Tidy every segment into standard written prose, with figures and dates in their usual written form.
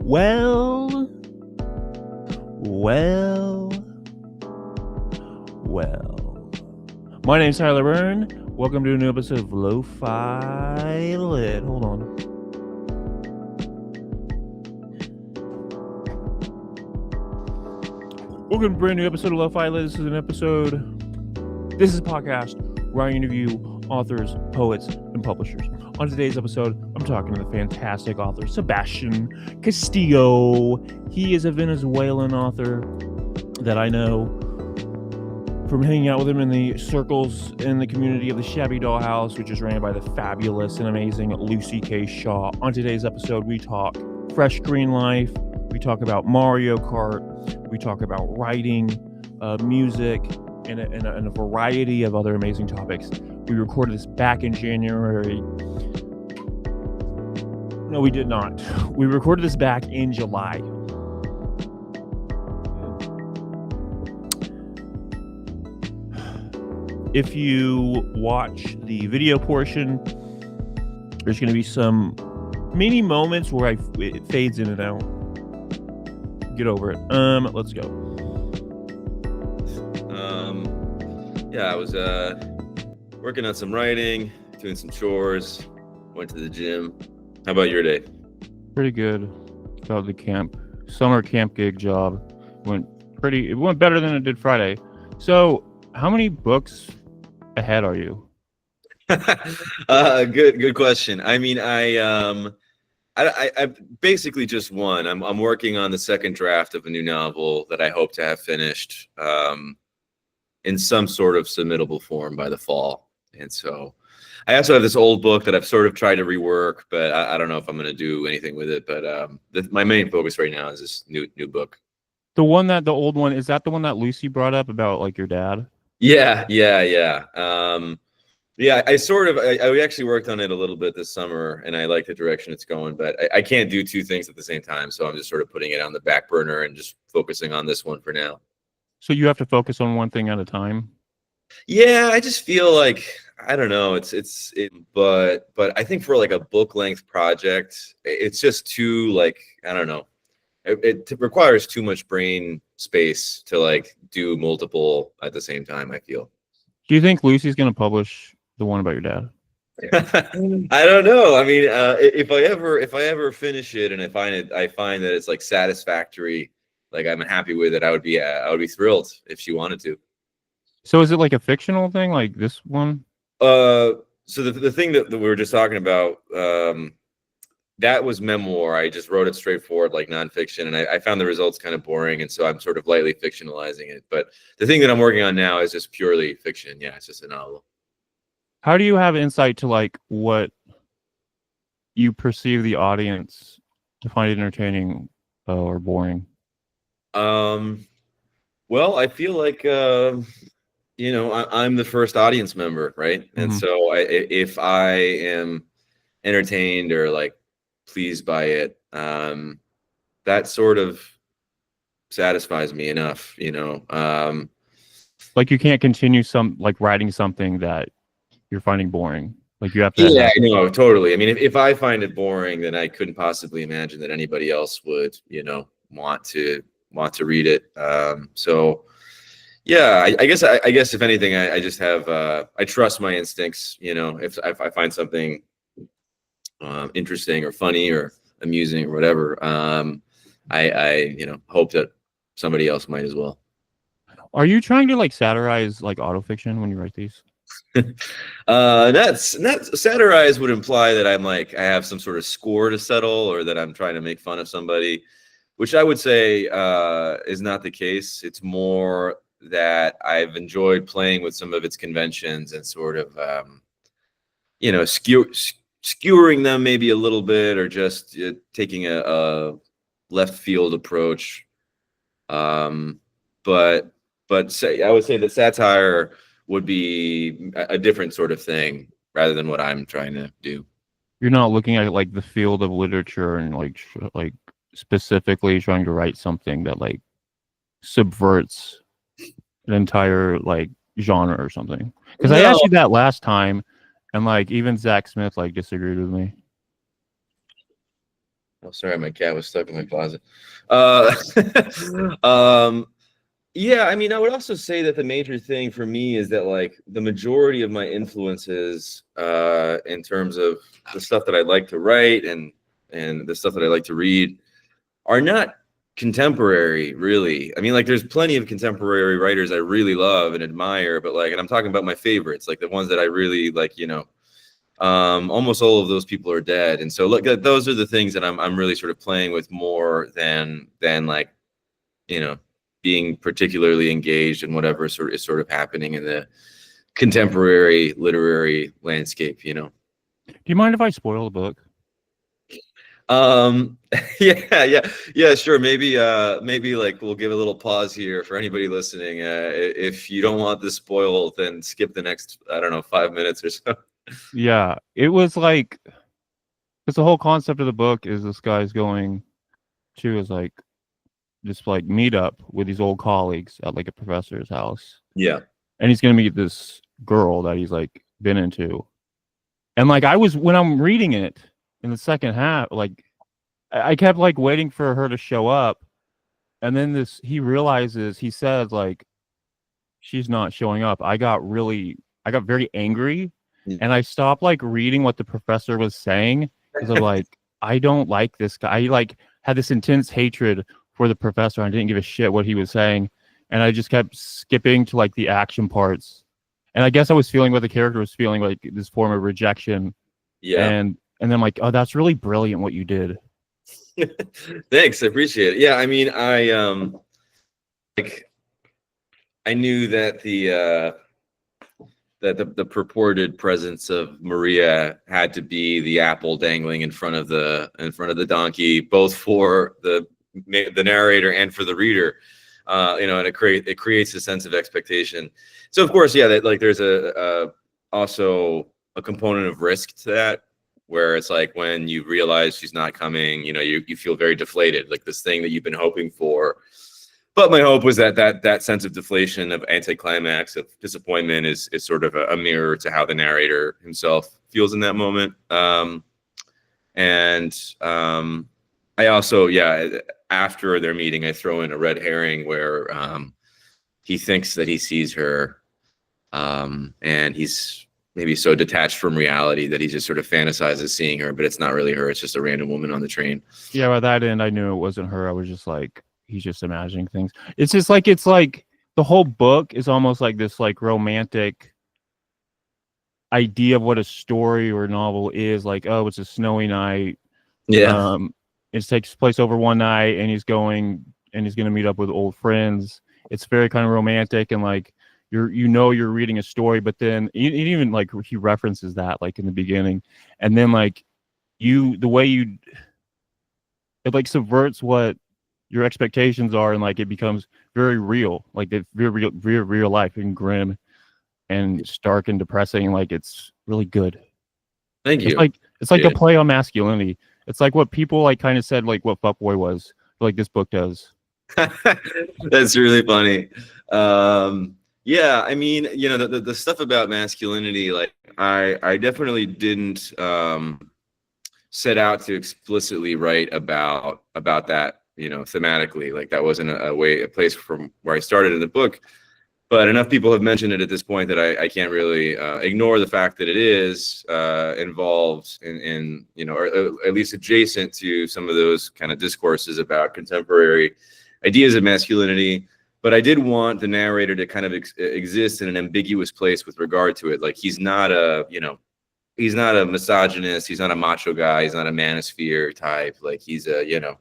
Well. My name's Tyler Byrne. Welcome to a new episode of Lo-Fi Lit. Hold on. Welcome to a brand new episode of Lo-Fi Lit. This is a podcast where I interview authors, poets, and publishers. On today's episode, I'm talking to the fantastic author, Sebastian Castillo. He is a Venezuelan author that I know from hanging out with him in the circles in the community of the Shabby Dollhouse, which is ran by the fabulous and amazing Lucy K. Shaw. On today's episode, we talk Fresh Green Life, we talk about Mario Kart, we talk about writing, music, and a variety of other amazing topics. We recorded this back in January. No, we did not. We recorded this back in July. If you watch the video portion, there's going to be some mini moments where it fades in and out. Get over it. Let's go. Yeah, I was working on some writing, doing some chores, went to the gym. How about your day? Pretty good. Got the summer camp gig job. It went better than it did Friday. So, how many books ahead are you? Good question. I mean, I basically just one. I'm working on the second draft of a new novel that I hope to have finished in some sort of submittable form by the fall. And so I also have this old book that I've sort of tried to rework, but I don't know if I'm going to do anything with it. But my main focus right now is this new book. The old one, is that the one that Lucy brought up about like your dad? Yeah. Yeah, I actually worked on it a little bit this summer, and I like the direction it's going, but I can't do two things at the same time. So I'm just sort of putting it on the back burner and just focusing on this one for now. So you have to focus on one thing at a time? Yeah, I just feel like, I don't know, but I think for like a book length project, it's just too, like, I don't know. It requires too much brain space to like do multiple at the same time, I feel. Do you think Lucy's going to publish the one about your dad? I don't know. I mean, if I ever finish it and I find that it's like satisfactory, like I'm happy with it, I would be thrilled if she wanted to. So is it like a fictional thing, like this one? So the thing that we were just talking about, that was memoir. I just wrote it straightforward, like nonfiction, and I found the results kind of boring, and so I'm sort of lightly fictionalizing it. But the thing that I'm working on now is just purely fiction. Yeah, it's just a novel. How do you have insight to like what you perceive the audience to find entertaining or boring? Well, I feel like I'm the first audience member, right? Mm-hmm. And so if I am entertained or like pleased by it, that sort of satisfies me enough, like you can't continue writing something that you're finding boring. Like you have to. Yeah, no, totally. I mean, if I find it boring, then I couldn't possibly imagine that anybody else would, want to read it. So yeah, I guess if anything, I just have I trust my instincts. If I find something interesting or funny or amusing or whatever, I hope that somebody else might as well. Are you trying to like satirize like autofiction when you write these? That's not satirize would imply that I'm like I have some sort of score to settle or that I'm trying to make fun of somebody, which I would say is not the case. It's more that I've enjoyed playing with some of its conventions and sort of skewering them maybe a little bit, or just taking a left field approach. But I would say that satire would be a different sort of thing rather than what I'm trying to do. You're not looking at like the field of literature and like specifically trying to write something that like subverts an entire like genre or something. Because I asked you that last time, and like even Zach Smith like disagreed with me. Oh, sorry, my cat was stuck in my closet. Uh, um, yeah, I mean, I would also say that the major thing for me is that like the majority of my influences, in terms of the stuff that I like to write and the stuff that I like to read, are not contemporary, really. I mean, like, there's plenty of contemporary writers I really love and admire, but like, and I'm talking about my favorites, like the ones that I really like, almost all of those people are dead. And so look, those are the things that I'm really sort of playing with more than like, you know, being particularly engaged in whatever sort of happening in the contemporary literary landscape. Do you mind if I spoil the book? Um, yeah, sure. Maybe like we'll give a little pause here for anybody listening. If you don't want this spoiled, then skip the next, I don't know, 5 minutes or so. Yeah, it was like, because the whole concept of the book is this guy's going to his like this like meetup with these old colleagues at like a professor's house, Yeah. and he's gonna meet this girl that he's like been into, and like when I'm reading it in the second half, like I kept like waiting for her to show up, and then he says like she's not showing up. I got very angry, and I stopped like reading what the professor was saying because I'm like, I don't like this guy. I like had this intense hatred for the professor. I didn't give a shit what he was saying, and I just kept skipping to like the action parts. And I guess I was feeling what the character was feeling, like this form of rejection. Yeah. And then I'm like, oh, that's really brilliant what you did. Thanks, I appreciate it. Yeah, I mean, like I knew that the purported presence of Maria had to be the apple dangling in front of the donkey, both for the narrator and for the reader. And it creates a sense of expectation. So of course, yeah, that like there's also a component of risk to that, where it's like when you realize she's not coming, you feel very deflated, like this thing that you've been hoping for. But my hope was that sense of deflation, of anticlimax, of disappointment is sort of a mirror to how the narrator himself feels in that moment. I also, after their meeting, I throw in a red herring where he thinks that he sees her, and he's maybe so detached from reality that he just sort of fantasizes seeing her, but it's not really her. It's just a random woman on the train. Yeah, by that end, I knew it wasn't her. I was just like, he's just imagining things. It's like the whole book is almost like this like romantic idea of what a story or novel is. Like, oh, it's a snowy night. Yeah. It takes place over one night, and he's going to meet up with old friends. It's very kind of romantic, and like you're reading a story, but then even like he references that like in the beginning, and then like it like subverts what your expectations are, and like it becomes very real, like it's very real life and grim and stark and depressing. And like it's really good. Thank you. It's like a play on masculinity. It's like what people like kind of said like what Fuckboy was, like this book does. That's really funny. Yeah, I mean, the stuff about masculinity, like I definitely didn't set out to explicitly write about that, thematically. Like that wasn't a place from where I started in the book. But enough people have mentioned it at this point that I can't really ignore the fact that it is involved in or at least adjacent to some of those kind of discourses about contemporary ideas of masculinity. But I did want the narrator to kind of exist in an ambiguous place with regard to it. Like he's not a misogynist. He's not a macho guy. He's not a manosphere type. Like he's a,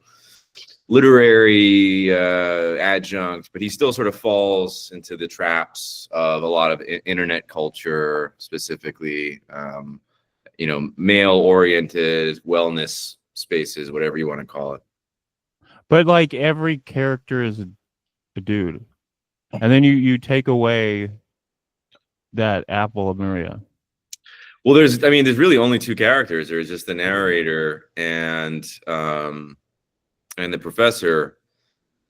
literary adjunct, but he still sort of falls into the traps of a lot of internet culture, specifically, male-oriented wellness spaces, whatever you want to call it. But like every character is a dude, and then you take away that apple of Maria. Well, there's really only two characters. There's just the narrator and the professor.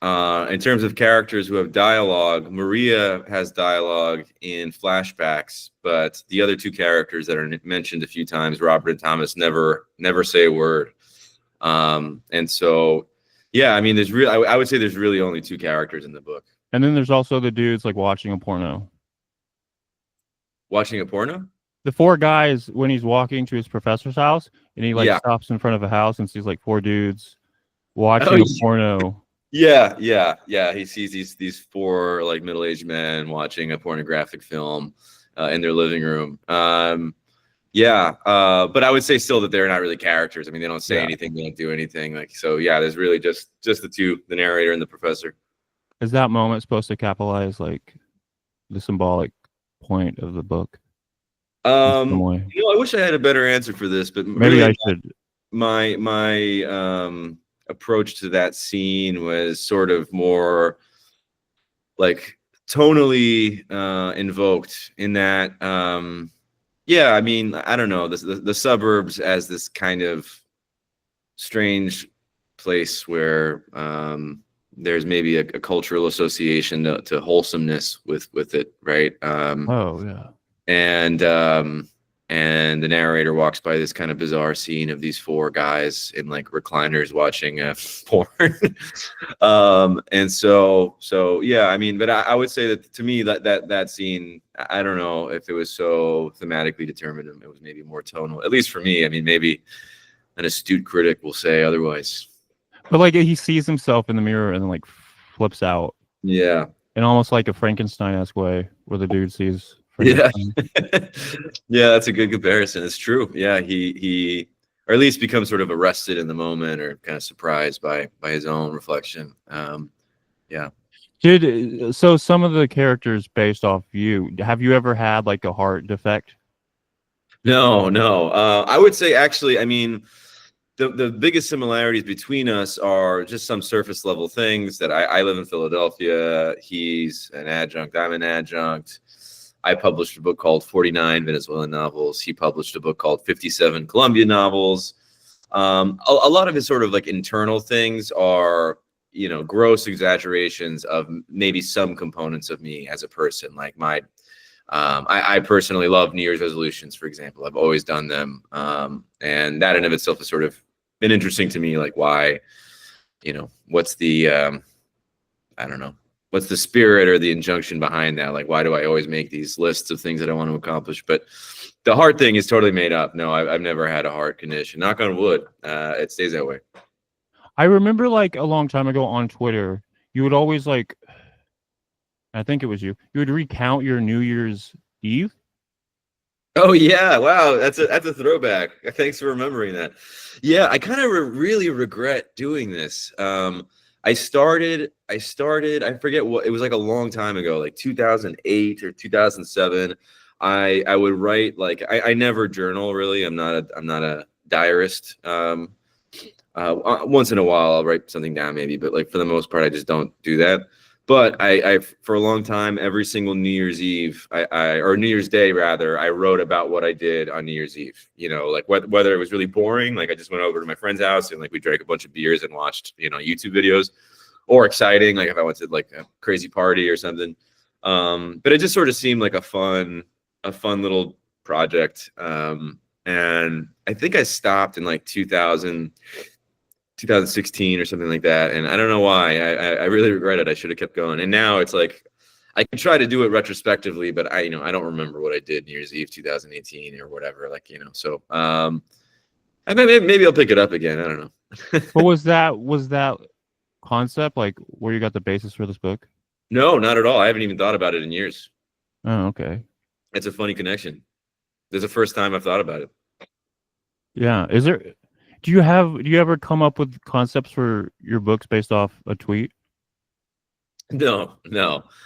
In terms of characters who have dialogue, Maria has dialogue in flashbacks, but the other two characters that are mentioned a few times, Robert and Thomas, never say a word. And so, yeah, I mean, I would say there's really only two characters in the book. And then there's also the dudes like watching a porno. Watching a porno? The four guys when he's walking to his professor's house and he like Yeah. stops in front of a house and sees like four dudes Oh, watching a porno. Yeah. He sees these four like middle-aged men watching a pornographic film in their living room. Yeah, but I would say still that they're not really characters. I mean, they don't say anything, they don't do anything. Like, so yeah, there's really just the two, the narrator and the professor. Is that moment supposed to capitalize like the symbolic point of the book? I wish I had a better answer for this, but maybe really, I should. My approach to that scene was sort of more like tonally invoked in that. Yeah, I mean, I don't know, the suburbs as this kind of strange place where there's maybe a cultural association to wholesomeness with it, right? Oh yeah. And the narrator walks by this kind of bizarre scene of these four guys in like recliners watching porn. And so yeah, I mean, but I would say that to me that scene, I don't know if it was so thematically determined. It was maybe more tonal, at least for me. I mean, maybe an astute critic will say otherwise. But like he sees himself in the mirror and then like flips out. Yeah. In almost like a Frankenstein-esque way where the dude sees Yeah. Yeah, that's a good comparison. It's true. Yeah, he or at least becomes sort of arrested in the moment or kind of surprised by his own reflection. Yeah. So some of the characters based off you, have you ever had like a heart defect? No. I would say actually, I mean, the biggest similarities between us are just some surface level things that I live in Philadelphia. He's an adjunct. I'm an adjunct. I published a book called 49 Venezuelan Novels. He published a book called 57 Colombian Novels. A lot of his sort of like internal things are, you know, gross exaggerations of maybe some components of me as a person. Like I personally love New Year's resolutions, for example. I've always done them. And that in of itself has sort of been interesting to me. Like why, you know, what's the, I don't know. What's the spirit or the injunction behind that? Like, why do I always make these lists of things that I want to accomplish? But the heart thing is totally made up. No, I've never had a heart condition. Knock on wood. It stays that way. I remember like a long time ago on Twitter, you would always like, I think it was you would recount your New Year's Eve. Oh yeah, wow, that's a throwback. Thanks for remembering that. Yeah, I kind of really regret doing this. I started, I forget what, it was like a long time ago, like 2008 or 2007. I would write like, I never journal really. I'm not a diarist. Once in a while I'll write something down maybe, but like for the most part, I just don't do that. But I for a long time, every single New Year's Eve, or New Year's Day rather, I wrote about what I did on New Year's Eve. You know, like whether it was really boring, like I just went over to my friend's house and like we drank a bunch of beers and watched, you know, YouTube videos, or exciting, like if I went to like a crazy party or something. But it just sort of seemed like a fun little project. And I think I stopped in like 2016 or something like that. And I don't know why. I really regret it. I should have kept going. And now it's like I can try to do it retrospectively, but I don't remember what I did New Year's Eve 2018 or whatever. Like, you know, so maybe I'll pick it up again. I don't know. But was that concept like where you got the basis for this book? No, not at all. I haven't even thought about it in years. Oh, okay. It's a funny connection. There's the first time I've thought about it. Yeah. Do you ever come up with concepts for your books based off a tweet? No.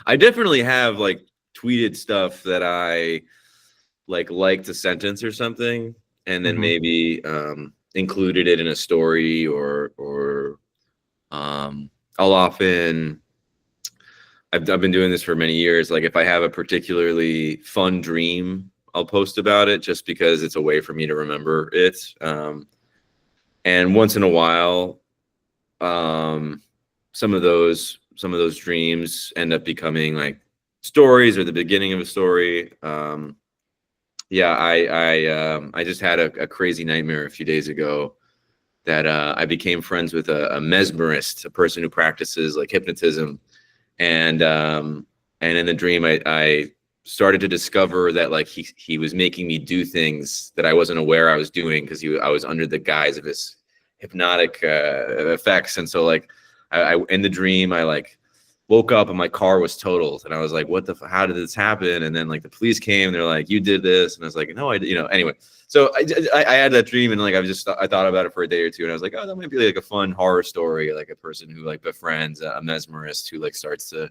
I definitely have like tweeted stuff that I liked a sentence or something, and then maybe included it in a story or I'll often. I've been doing this for many years. Like if I have a particularly fun dream, I'll post about it just because it's a way for me to remember it. And once in a while, some of those dreams end up becoming like stories or the beginning of a story. Yeah, I just had a crazy nightmare a few days ago I became friends with a mesmerist, a person who practices like hypnotism, and in the dream I started to discover that like he was making me do things that I wasn't aware I was doing because I was under the guise of his hypnotic effects. And so like I in the dream I like woke up and my car was totaled, and I was like, what the how did this happen? And then like the police came, they're like, you did this, and I was like, no, I did, anyway. So I had that dream, and like I thought about it for a day or two, and I was like, oh, that might be like a fun horror story, like a person who like befriends a mesmerist who like starts to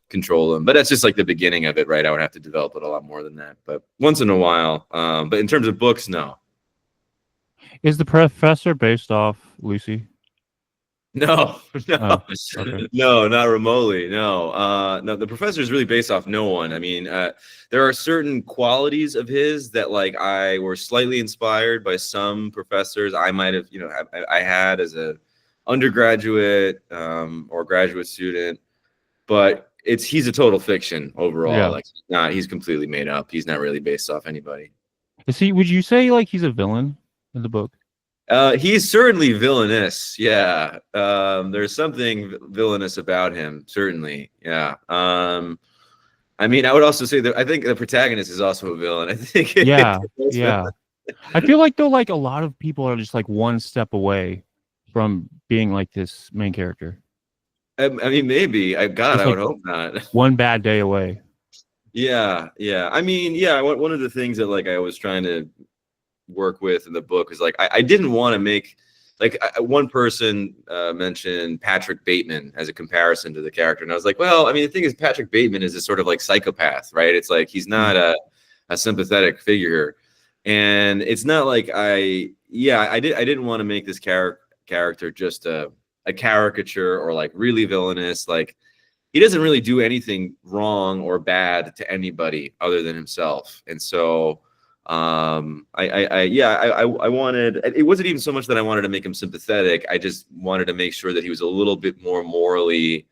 control them. But that's just like the beginning of it, right? I would have to develop it a lot more than that, but once in a while. But in terms of books, no. Is the professor based off Lucy? No, no, Okay. no, not remotely. No, no. The professor is really based off no one. I mean, there are certain qualities of his that, like, I were slightly inspired by some professors I might have, I had as a undergraduate or graduate student, but he's a total fiction overall. Yeah. Like, he's completely made up. He's not really based off anybody. Would you say like he's a villain in the book? He's certainly villainous. Yeah. There's something villainous about him. Certainly. Yeah. I mean, I would also say that I think the protagonist is also a villain. I think. Yeah. Yeah. I feel like though, like a lot of people are just like one step away from being like this main character. I mean, maybe. God, I would hope not. One bad day away. Yeah. Yeah. I mean, yeah. One of the things that like I was trying to work with in the book is like I didn't want to make like one person mentioned Patrick Bateman as a comparison to the character, and I was like, well, I mean, the thing is, Patrick Bateman is a sort of like psychopath, right? It's like he's not a sympathetic figure, and it's not like I didn't want to make this character just a caricature or like really villainous. Like he doesn't really do anything wrong or bad to anybody other than himself, and so I wanted, it wasn't even so much that I wanted to make him sympathetic. I just wanted to make sure that he was a little bit more morally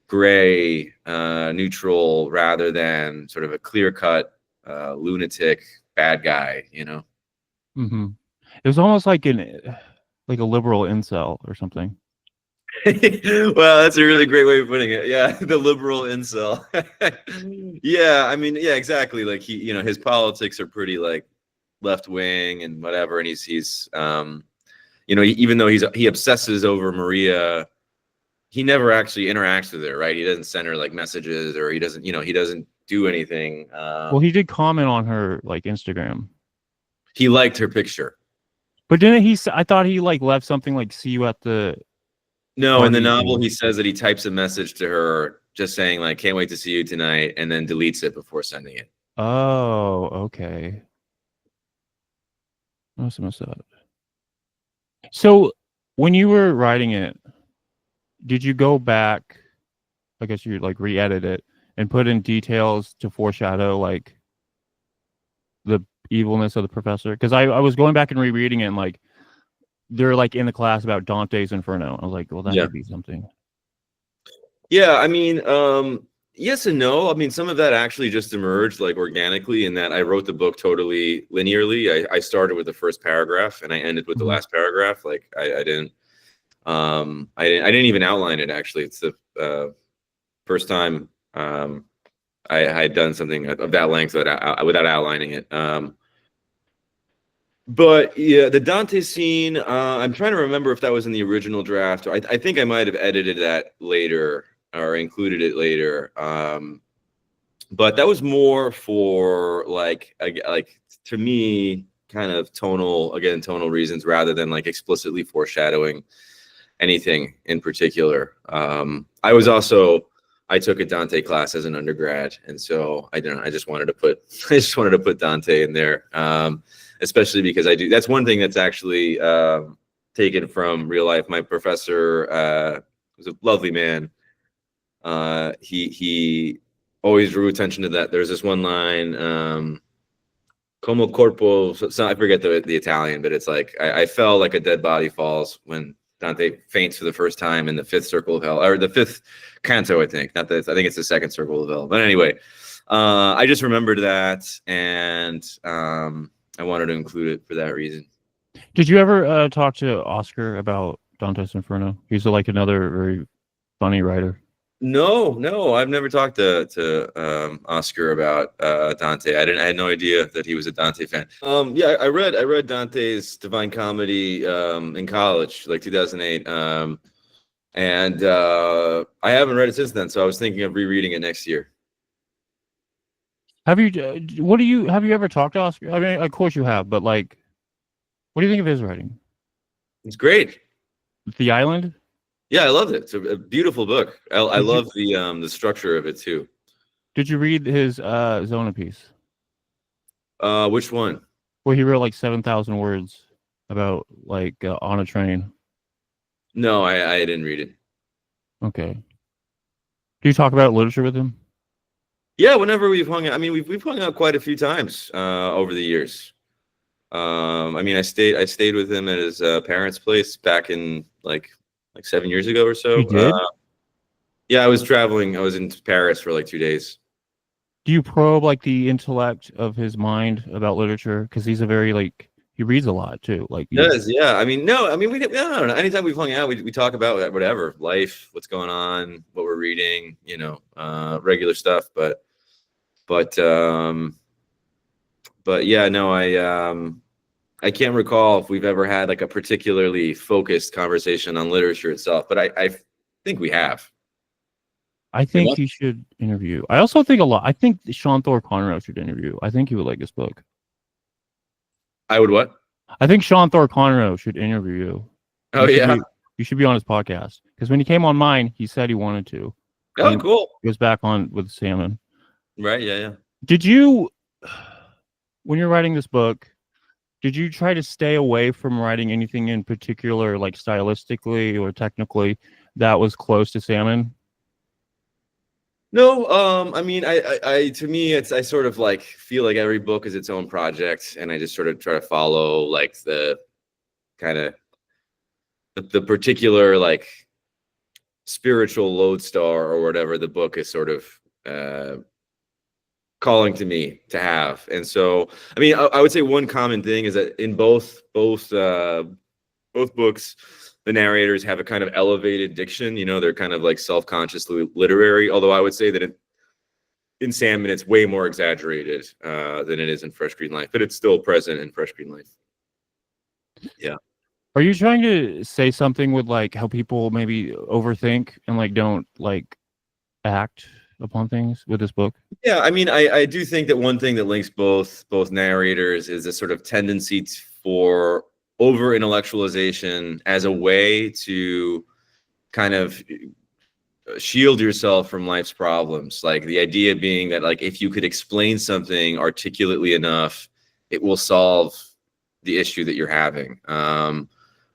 gray, neutral, rather than sort of a clear-cut lunatic bad guy, Mm-hmm. It was almost like a liberal incel or something. Well, that's a really great way of putting it. Yeah, the liberal incel. Yeah, I mean, yeah, exactly. Like his politics are pretty like left wing and whatever, and he's even though he obsesses over Maria, he never actually interacts with her, right? He doesn't send her like messages, or he doesn't do anything. Well, he did comment on her like Instagram. He liked her picture, but didn't he? I thought he like left something like "see you at the." No, in the novel, he says that he types a message to her just saying, like, can't wait to see you tonight, and then deletes it before sending it. Oh, okay. Must up. So when you were writing it, did you go back, I guess you like re-edit it and put in details to foreshadow like the evilness of the professor? Because I was going back and rereading it, and like they're like in the class about Dante's Inferno. I was like, well, that could be something. Yeah, I mean, yes and no. I mean, some of that actually just emerged like organically, in that I wrote the book totally linearly. I started with the first paragraph and I ended with the last paragraph. Like I didn't even outline it. Actually, it's the first time I had done something of that length without outlining it. But yeah, the Dante scene, I'm trying to remember if that was in the original draft. I think I might have edited that later or included it later. But that was more for like to me, kind of tonal reasons, rather than like explicitly foreshadowing anything in particular. I took a Dante class as an undergrad, and so I just wanted to put Dante in there. Especially because that's one thing that's actually taken from real life. My professor was a lovely man. He always drew attention to that. There's this one line, "Como corpo," so I forget the Italian, but it's like, I fell like a dead body falls when Dante faints for the first time in the fifth circle of hell, or the fifth canto, I think. I think it's the second circle of hell. But anyway, I just remembered that, and I wanted to include it for that reason. Did you ever talk to Oscar about Dante's Inferno? He's like another very funny writer. No, I've never talked to Oscar about Dante. I had no idea that he was a Dante fan. Yeah, I read Dante's Divine Comedy in college, like 2008. And I haven't read it since then, so I was thinking of rereading it next year. Have you? What do you? Have you ever talked to Oscar? I mean, of course you have, but like, what do you think of his writing? It's great. The Island. Yeah, I loved it. It's a beautiful book. I Did you love the structure of it too. did you read his Zona piece Which one? where he wrote like 7,000 words about like on a train? No, I didn't read it. Okay. Do you talk about literature with him? Yeah, whenever we've hung out, I mean, we've hung out quite a few times over the years. I mean, I stayed with him at his parents' place back in like 7 years ago or You so. did? Yeah, I was traveling. I was in Paris for like 2 days. Do you probe like the intellect of his mind about literature? Because he's a very like he reads a lot too. Like It does, yeah. I mean, no, I mean, we no, no. Anytime we've hung out, we talk about whatever life, what's going on, what we're reading, regular stuff. But but yeah, no, I can't recall if we've ever had like a particularly focused conversation on literature itself, but I think we have. I We think must- you should interview. I also think a lot. I think Sean Thor Conroe should interview. I think he would like this book. I would what? I think Sean Thor Conroe should interview you. Oh You should yeah. be, you should be on his podcast because when he came on mine, he said he wanted to. Oh And cool. he goes back on with Salmon. Right. Yeah. Yeah. Did you, when you're writing this book, did you try to stay away from writing anything in particular, like stylistically or technically, that was close to Salmon? No, I mean, to me, I sort of like feel like every book is its own project, and I just sort of try to follow like the kind of the particular like spiritual lodestar or whatever the book is sort of calling to me to have. And so, I mean, I would say one common thing is that in both books, the narrators have a kind of elevated diction. They're kind of like self-consciously literary. Although I would say that in Salmon, it's way more exaggerated than it is in Fresh Green Life, but it's still present in Fresh Green Life. Yeah. Are you trying to say something with like how people maybe overthink and like don't like act upon things with this book? Yeah, I mean, I do think that one thing that links both narrators is a sort of tendency for over intellectualization as a way to kind of shield yourself from life's problems. Like the idea being that like if you could explain something articulately enough, it will solve the issue that you're having.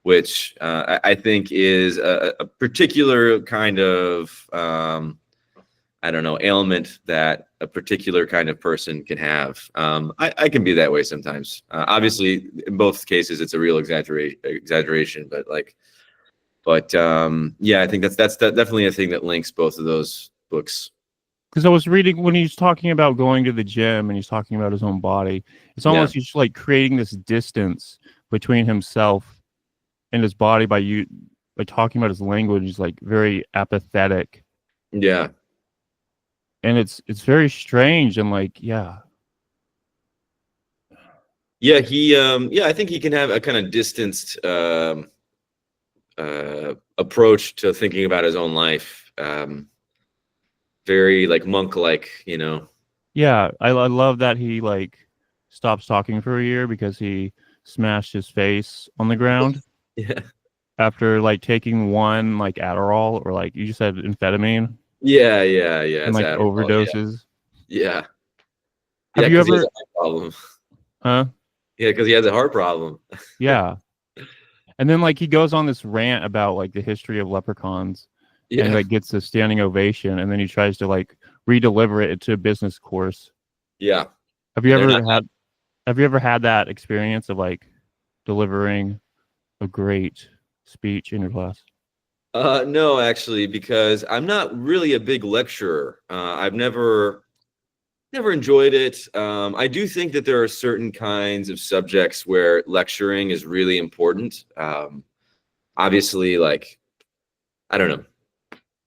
Which I think is a particular kind of I don't know, ailment that a particular kind of person can have. I can be that way sometimes. Obviously, in both cases, it's a real exaggeration, but yeah, I think that's definitely a thing that links both of those books. Because I was reading when he's talking about going to the gym and he's talking about his own body, it's almost he's like creating this distance between himself and his body by talking about his language. He's like very apathetic. Yeah. And it's very strange and like yeah, I think he can have a kind of distanced approach to thinking about his own life. Very like monk-like, Yeah, I love that he like stops talking for a year because he smashed his face on the ground. Yeah. After like taking one like Adderall or like you just said amphetamine. Yeah. And like Adderall, overdoses. Yeah. Have you ever? He has a heart problem. Huh? Yeah, because he has a heart problem. Yeah. And then like he goes on this rant about like the history of leprechauns. Yeah. And like gets a standing ovation, and then he tries to like redeliver it to a business course. Yeah. Have you ever had that experience of like delivering a great speech in your class? No, actually, because I'm not really a big lecturer. I've never never enjoyed it. I do think that there are certain kinds of subjects where lecturing is really important. Obviously, like, I don't know,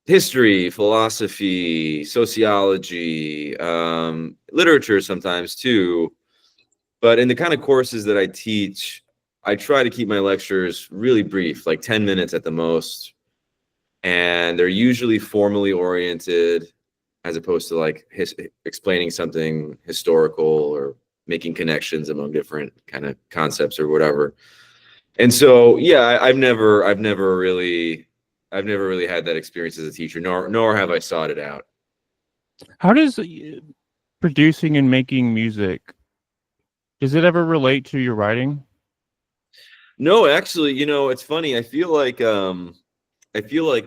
history, philosophy, sociology, literature sometimes too. But in the kind of courses that I teach, I try to keep my lectures really brief, like 10 minutes at the most. And they're usually formally oriented as opposed to like explaining something historical or making connections among different kind of concepts or whatever. And so, yeah, I've never really had that experience as a teacher, nor have I sought it out. How does producing and making music, does it ever relate to your writing? No, actually, it's funny. I feel like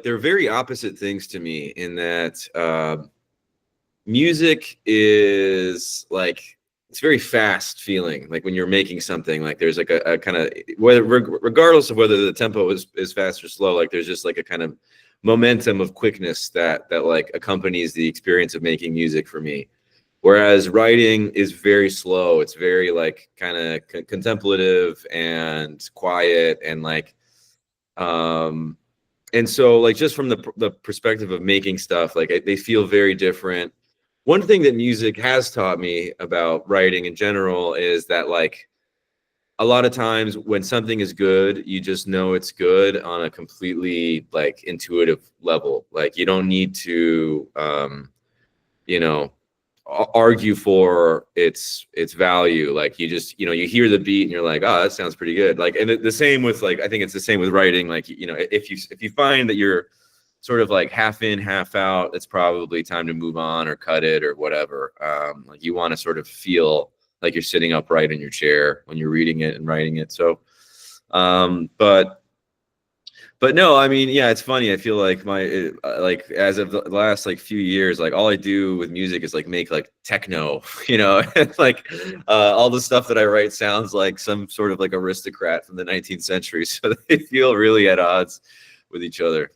they're very opposite things to me in that music is like it's very fast feeling. Like when you're making something, like there's like a kind of whether regardless of whether the tempo is fast or slow, like there's just like a kind of momentum of quickness that like accompanies the experience of making music for me. Whereas writing is very slow. It's very like kind of contemplative and quiet and like and so like just from the perspective of making stuff, like they feel very different. One thing that music has taught me about writing in general is that like a lot of times when something is good, you just know it's good on a completely like intuitive level. Like you don't need to you know argue for its value. Like you just you hear the beat and you're like, oh, that sounds pretty good. Like, and the same with like I think it's the same with writing. Like if you find that you're sort of like half in half out, it's probably time to move on or cut it or whatever. Like you want to sort of feel like you're sitting upright in your chair when you're reading it and writing it. So but no, I mean, yeah, it's funny. I feel like like as of the last like few years, like all I do with music is like make like techno, It's like all the stuff that I write sounds like some sort of like aristocrat from the 19th century. So they feel really at odds with each other.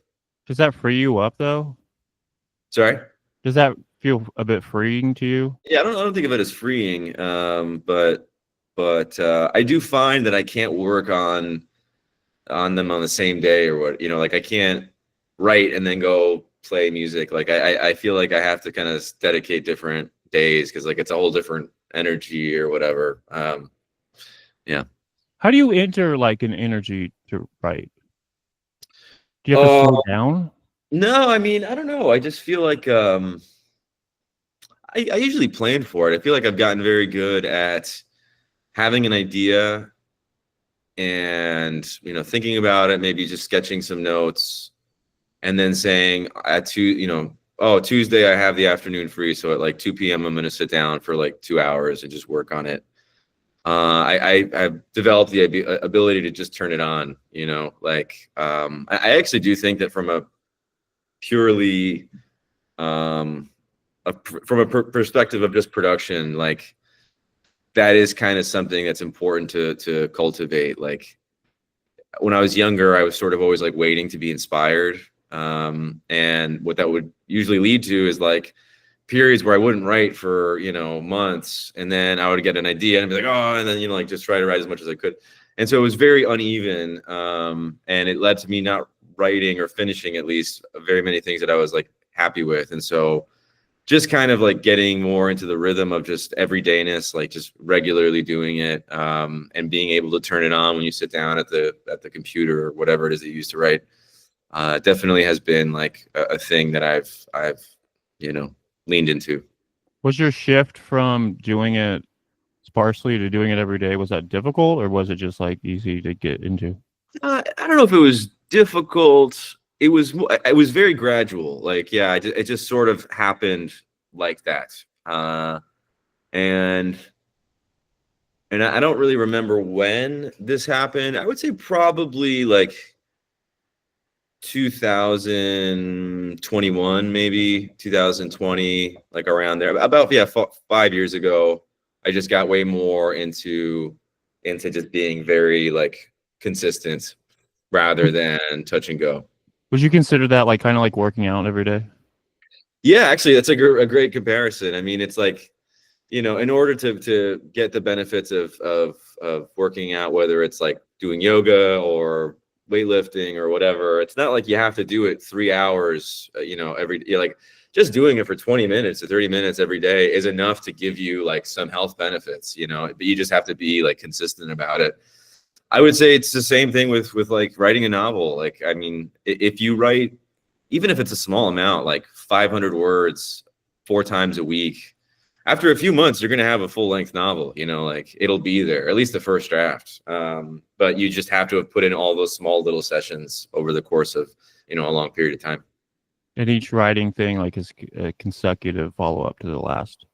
Does that free you up though? Sorry? Does that feel a bit freeing to you? Yeah, I don't think of it as freeing. But I do find that I can't work on them on the same day or what, like I can't write and then go play music. Like I feel like I have to kind of dedicate different days because like it's a whole different energy or whatever. Yeah. How do you enter like an energy to write? Do you have to slow down? No, I mean, I don't know. I just feel like I usually plan for it. I feel like I've gotten very good at having an idea and thinking about it, maybe just sketching some notes and then saying oh, Tuesday I have the afternoon free, so at like 2 p.m. I'm going to sit down for like 2 hours and just work on it. I've developed the ability to just turn it on, like I actually do think that from a purely from a perspective of just production, like that is kind of something that's important to cultivate. Like when I was younger, I was sort of always like waiting to be inspired. And what that would usually lead to is like periods where I wouldn't write for, months. And then I would get an idea and be like, oh, and then, like just try to write as much as I could. And so it was very uneven. And it led to me not writing or finishing at least very many things that I was like happy with. And so just kind of like getting more into the rhythm of just everydayness, like just regularly doing it, and being able to turn it on when you sit down at the computer or whatever it is that you use to write, definitely has been like a thing that I've leaned into. Was your shift from doing it sparsely to doing it every day, was that difficult or was it just like easy to get into? I don't know if it was difficult. It was very gradual. Like, yeah, it just sort of happened like that. And I don't really remember when this happened. I would say probably like 2021, maybe 2020, like around there. About 5 years ago, I just got way more into just being very like consistent rather than touch and go. Would you consider that like kind of like working out every day? Yeah, actually, that's a great comparison. I mean, it's like in order to get the benefits of working out, whether it's like doing yoga or weightlifting or whatever, it's not like you have to do it 3 hours, like just doing it for 20 minutes to 30 minutes every day is enough to give you like some health benefits, but you just have to be like consistent about it. I would say it's the same thing with like writing a novel. Like, I mean, if you write, even if it's a small amount, like 500 words 4 times a week, after a few months, you're going to have a full length novel, like it'll be there, at least the first draft. But you just have to have put in all those small little sessions over the course of, a long period of time. And each writing thing like is a consecutive follow up to the last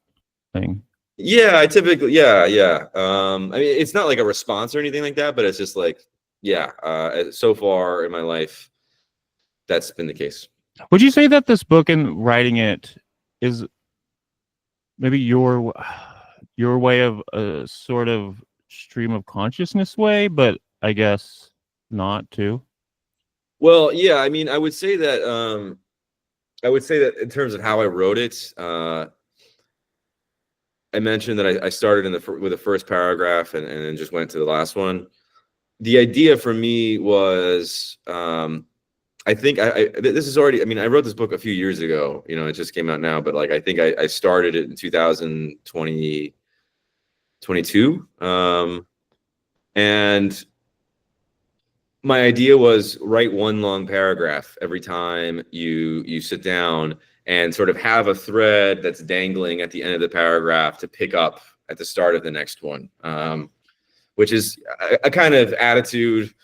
thing. Yeah, I typically, yeah. I mean, it's not like a response or anything like that, but it's just like, so far in my life, that's been the case. Would you say that this book and writing it is maybe your way of a sort of stream of consciousness way, but I guess not too? Well, yeah, I mean, I would say that in terms of how I wrote it, I mentioned that I started with the first paragraph and then just went to the last one. The idea for me was, I think this is already, I mean, I wrote this book a few years ago, it just came out now, but like, I think I started it in 2022. And my idea was write one long paragraph every time you sit down and sort of have a thread that's dangling at the end of the paragraph to pick up at the start of the next one, which is a kind of attitude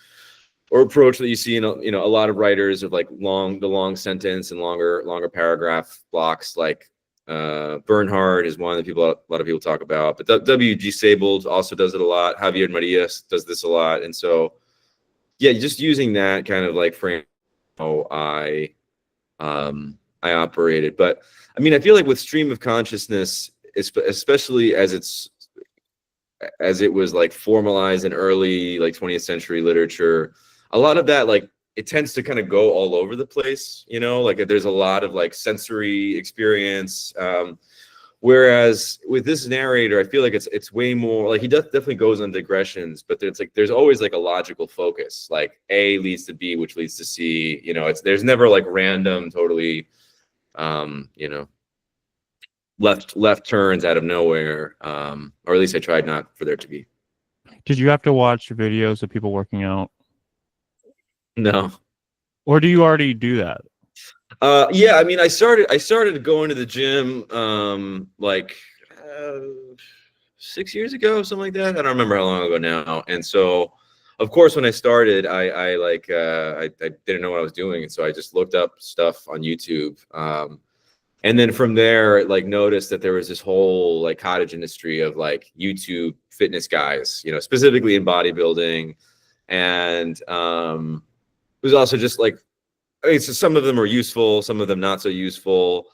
or approach that you see in a lot of writers of like the long sentence and longer paragraph blocks. Like Bernhard is one that a lot of people talk about, but W.G. Sable also does it a lot. Javier Marias does this a lot, and so yeah, just using that kind of like frame how I operated. But I mean, I feel like with stream of consciousness, especially as it was like formalized in early like 20th century literature, a lot of that, like, it tends to kind of go all over the place, like there's a lot of like sensory experience. Whereas with this narrator, I feel like it's way more like he definitely goes on digressions, but there's always like a logical focus, like A leads to B, which leads to C. There's never like random, totally, left turns out of nowhere, or at least I tried not for there to be. Did you have to watch videos of people working out? No. Or do you already do that? Yeah, I mean, I started going to the gym like 6 years ago, something like that. I don't remember how long ago now. And so, of course, when I started, I didn't know what I was doing, and so I just looked up stuff on YouTube. And then from there, like, noticed that there was this whole like cottage industry of like YouTube fitness guys, specifically in bodybuilding, and it was also just like, I mean, so some of them are useful, some of them not so useful.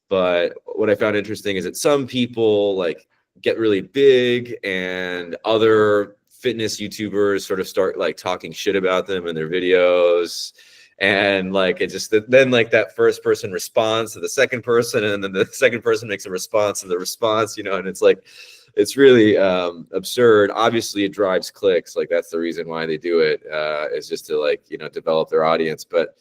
But what I found interesting is that some people like get really big, and other fitness YouTubers sort of start like talking shit about them in their videos. And like, it just, then like that first person responds to the second person, and then the second person makes a response to the response, and it's like, it's really absurd. Obviously, it drives clicks. Like, that's the reason why they do it, is just to like, develop their audience. But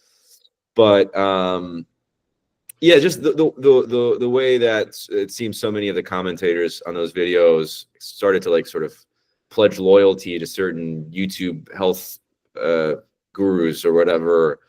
yeah, just the way that it seems so many of the commentators on those videos started to like sort of pledge loyalty to certain YouTube health gurus or whatever,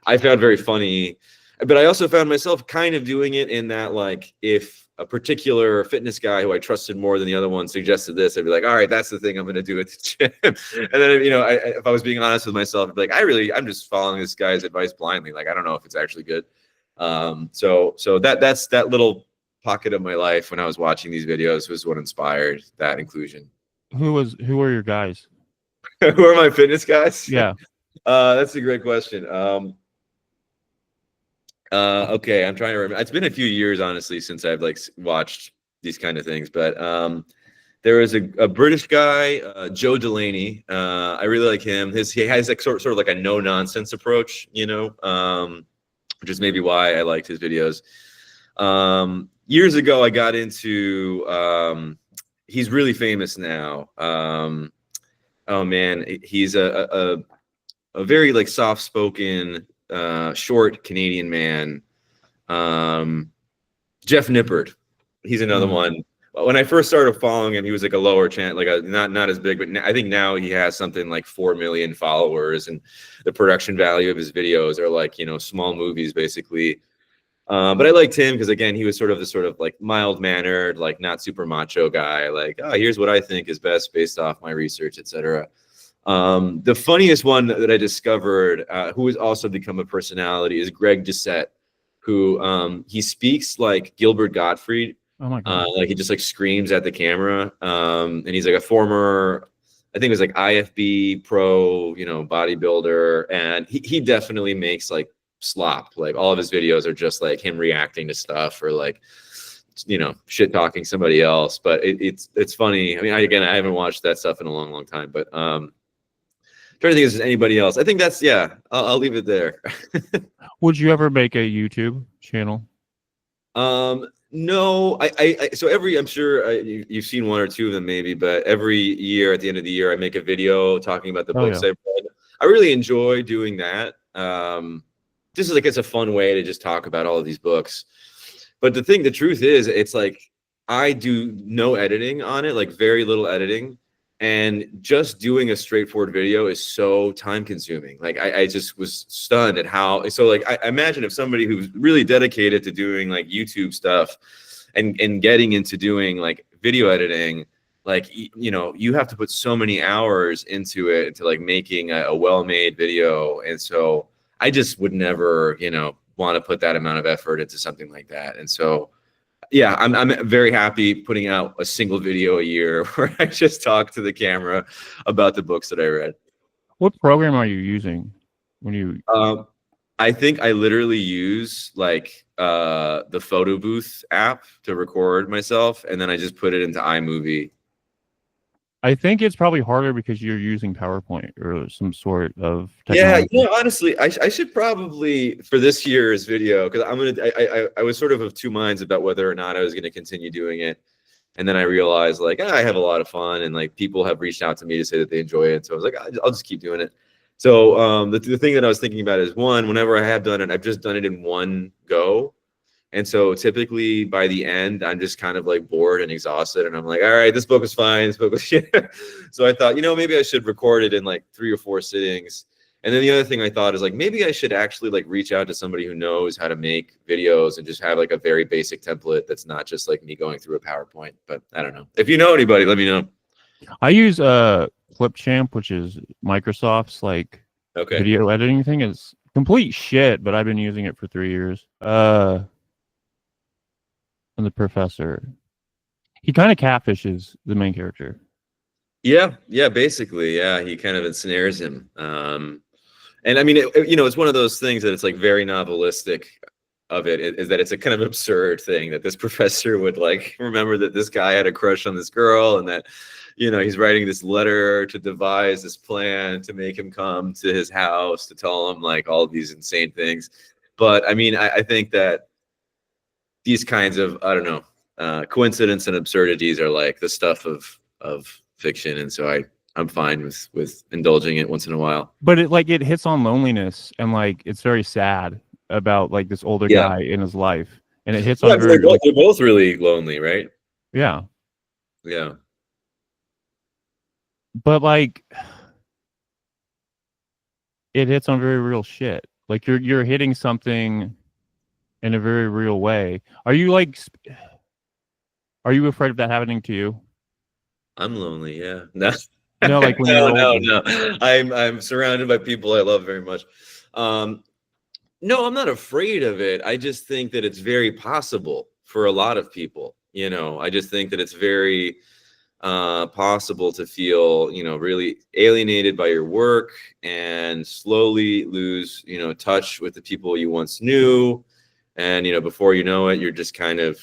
I found very funny. But I also found myself kind of doing it in that, like, if a particular fitness guy who I trusted more than the other one suggested this, I'd be like, all right, that's the thing I'm going to do at the gym. And then, if I was being honest with myself, I'd be like, I'm just following this guy's advice blindly. Like, I don't know if it's actually good. So that's that little pocket of my life when I was watching these videos was what inspired that inclusion. Who were your guys? Who are my fitness guys? Yeah. That's a great question. Okay, I'm trying to remember. It's been a few years, honestly, since I've like watched these kind of things. But there was a British guy, Joe Delaney. I really like him. He has like sort of like a no nonsense approach, which is maybe why I liked his videos. years ago I got into he's really famous now. Oh man, he's a very like soft-spoken short Canadian man. Jeff Nippard. He's another one. When I first started following him, he was like a lower channel, like not as big, but I think now he has something like 4 million followers, and the production value of his videos are like, small movies basically. But I liked him because, again, he was sort of the sort of like mild-mannered, like not super macho guy. Like, oh, here's what I think is best based off my research, etc. The funniest one that I discovered, who has also become a personality, is Greg Doucette, who he speaks like Gilbert Gottfried. Oh my God. Like he just like screams at the camera. And he's like a former, I think it was like IFB pro, bodybuilder. And he definitely makes like slop. Like all of his videos are just like him reacting to stuff or like, shit talking somebody else. But it's funny. I mean, I haven't watched that stuff in a long time, but trying to think if there's anybody else. I think that's, I'll leave it there. Would you ever make a YouTube channel? No, so I'm sure you've seen one or two of them maybe, but every year at the end of the year, I make a video talking about the books I've read. I really enjoy doing that. Just like, it's a fun way to just talk about all of these books. But the truth is, it's like, I do no editing on it, like very little editing. And just doing a straightforward video is so time consuming. Like I just was stunned at how, so like, I imagine if somebody who's really dedicated to doing like YouTube stuff and getting into doing like video editing, like, you have to put so many hours into it, into like making a well-made video. And so I just would never, want to put that amount of effort into something like that. And so, yeah, I'm very happy putting out a single video a year where I just talk to the camera about the books that I read. What program are you using when you? I think I literally use like the photo booth app to record myself, and then I just put it into iMovie. I think it's probably harder because you're using PowerPoint or some sort of technology. Yeah, honestly, I should probably, for this year's video, because I was sort of two minds about whether or not I was gonna continue doing it, and then I realized like I have a lot of fun, and like people have reached out to me to say that they enjoy it, so I was like, I'll just keep doing it. So the thing that I was thinking about is, one, whenever I have done it, I've just done it in one go. And so typically by the end, I'm just kind of like bored and exhausted. And I'm like, all right, this book was fine. This book was shit. So I thought, maybe I should record it in like 3 or 4 sittings. And then the other thing I thought is like, maybe I should actually like reach out to somebody who knows how to make videos and just have like a very basic template that's not just like me going through a PowerPoint. But I don't know. If you know anybody, let me know. I use Clipchamp, which is Microsoft's like video editing thing. It's complete shit, but I've been using it for 3 years. And the professor, he kind of catfishes the main character. Yeah, basically, yeah, he kind of ensnares him. And I mean, it's one of those things that it's like very novelistic of it, is that it's a kind of absurd thing that this professor would like remember that this guy had a crush on this girl, and that he's writing this letter to devise this plan to make him come to his house to tell him like all of these insane things. But I mean, I think that these kinds of, I don't know, coincidence and absurdities are like the stuff of fiction, and so I'm fine with indulging it once in a while. But it hits on loneliness, and like it's very sad about like this older guy in his life, and it hits on they're both really lonely, right? Yeah. Yeah. But like it hits on very real shit. Like you're hitting something in a very real way. Are you afraid of that happening to you? I'm lonely, yeah. No. No, like when no. I'm surrounded by people I love very much. No, I'm not afraid of it. I just think that it's very possible for a lot of people. I just think that it's very possible to feel, really alienated by your work and slowly lose, touch with the people you once knew. And, before you know it, you're just kind of,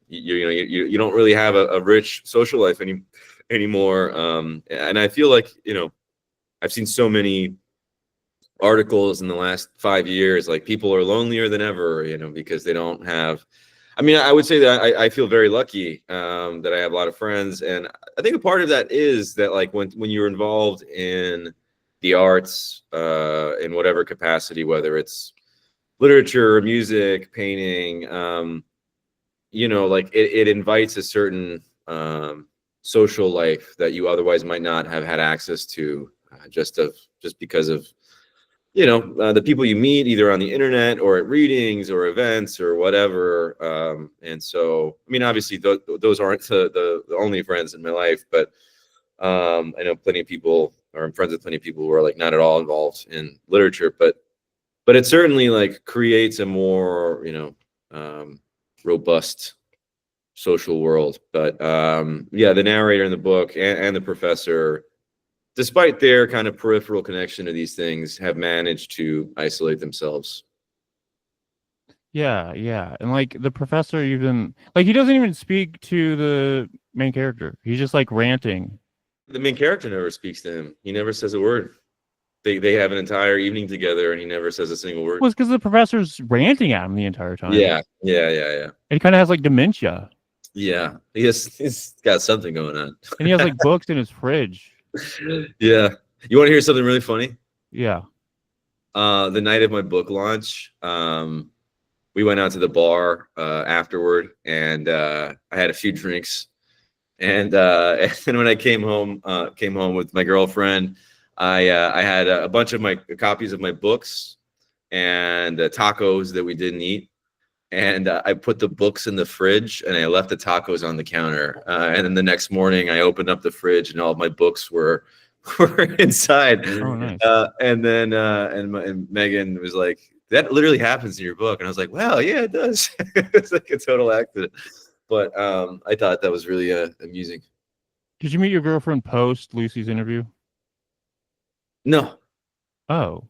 you don't really have a rich social life anymore. And I feel like, I've seen so many articles in the last 5 years, like people are lonelier than ever, because they don't have, I mean, I would say that I feel very lucky that I have a lot of friends, and I think a part of that is that like when you're involved in the arts in whatever capacity, whether it's literature, music, painting, like it invites a certain social life that you otherwise might not have had access to just because of the people you meet either on the internet or at readings or events or whatever. And so, I mean, obviously those aren't the only friends in my life, but I know plenty of people, or I'm friends with plenty of people who are like not at all involved in literature, but it certainly like creates a more, robust social world. But yeah, the narrator in the book and the professor, despite their kind of peripheral connection to these things, have managed to isolate themselves. Yeah. And like the professor even like he doesn't even speak to the main character. He's just like ranting. The main character never speaks to him. He never says a word. They have an entire evening together and he never says a single word. Well, it's because the professor's ranting at him the entire time. Yeah. And he kind of has like dementia. Yeah. He's got something going on. And he has like books in his fridge. Yeah. You want to hear something really funny? Yeah. The night of my book launch, we went out to the bar afterward, and I had a few drinks, and and when I came home with my girlfriend, I had a bunch of my copies of my books and tacos that we didn't eat, and I put the books in the fridge and I left the tacos on the counter, and then the next morning I opened up the fridge and all of my books were inside. Oh, nice. And then and Megan was like, that literally happens in your book. And I was like, wow, yeah, it does. It's like a total accident. But I thought that was really amusing. Did you meet your girlfriend post Lucy's interview? No. Oh.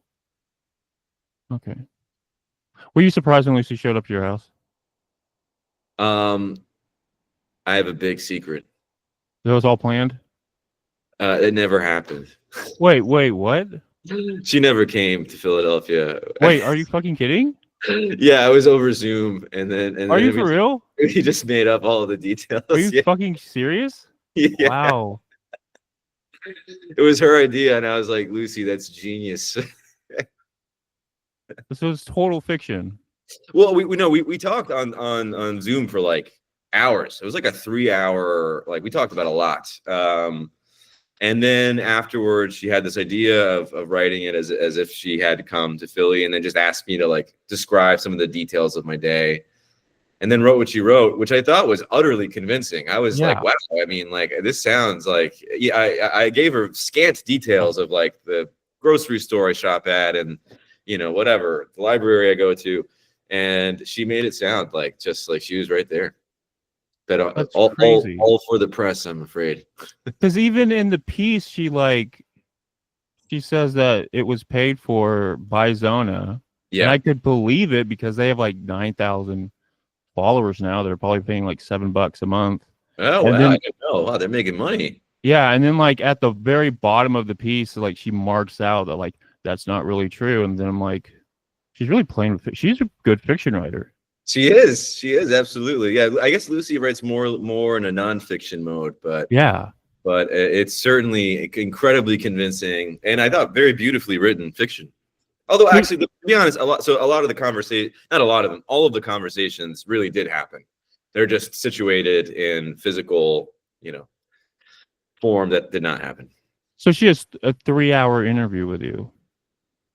Okay. Were you surprised when Lucy showed up to your house? I have a big secret. That was all planned? It never happened. Wait, what? She never came to Philadelphia. Wait, are you fucking kidding? Yeah, I was over Zoom, and Are you for real? We just made up all of the details. Are you fucking serious? Yeah. Wow. It was her idea, and I was like, Lucy, that's genius. This was total fiction. Well, we talked on Zoom for like hours. It was like a 3-hour, like we talked about a lot. And then afterwards, she had this idea of writing it as if she had come to Philly, and then just asked me to like describe some of the details of my day, and then wrote what she wrote, which I thought was utterly convincing. I was like, wow, I mean, like this sounds like, yeah, I gave her scant details of like the grocery store I shop at and, whatever, the library I go to. And she made it sound like just like she was right there. But all for the press, I'm afraid. Because even in the piece, she says that it was paid for by Zona. Yeah. And I could believe it because they have like 9,000 followers now. They're probably paying like $7 a month. Oh, wow. I didn't know. Wow, they're making money. Yeah. And then like at the very bottom of the piece, like she marks out that like that's not really true. And then I'm like, she's really playing with it. She's a good fiction writer. She is absolutely. Yeah, I guess Lucy writes more in a nonfiction mode, but yeah, but it's certainly incredibly convincing, and I thought very beautifully written fiction. Although actually, to be honest, a lot of the conversation, not a lot of them, all of the conversations really did happen. They're just situated in physical, form that did not happen. So she has a 3-hour interview with you.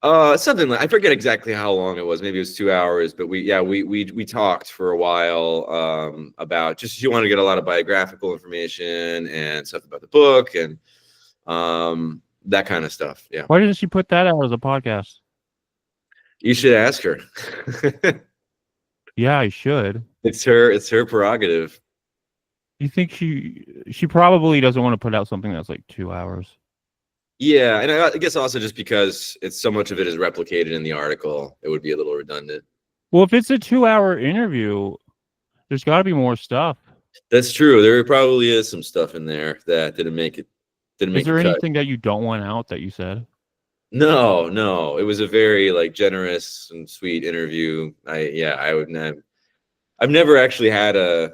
Something like, I forget exactly how long it was. Maybe it was 2 hours, but we talked for a while about just, she wanted to get a lot of biographical information and stuff about the book and that kind of stuff. Yeah. Why didn't she put that out as a podcast? You should ask her. Yeah, I should. It's her prerogative. You think she probably doesn't want to put out something that's like 2 hours? Yeah, and I guess also just because it's so much of it is replicated in the article, it would be a little redundant. Well, if it's a 2-hour interview, there's got to be more stuff. That's true. There probably is some stuff in there that didn't make it. Is there anything that you don't want out that you said? No. It was a very like generous and sweet interview. I I've never actually had I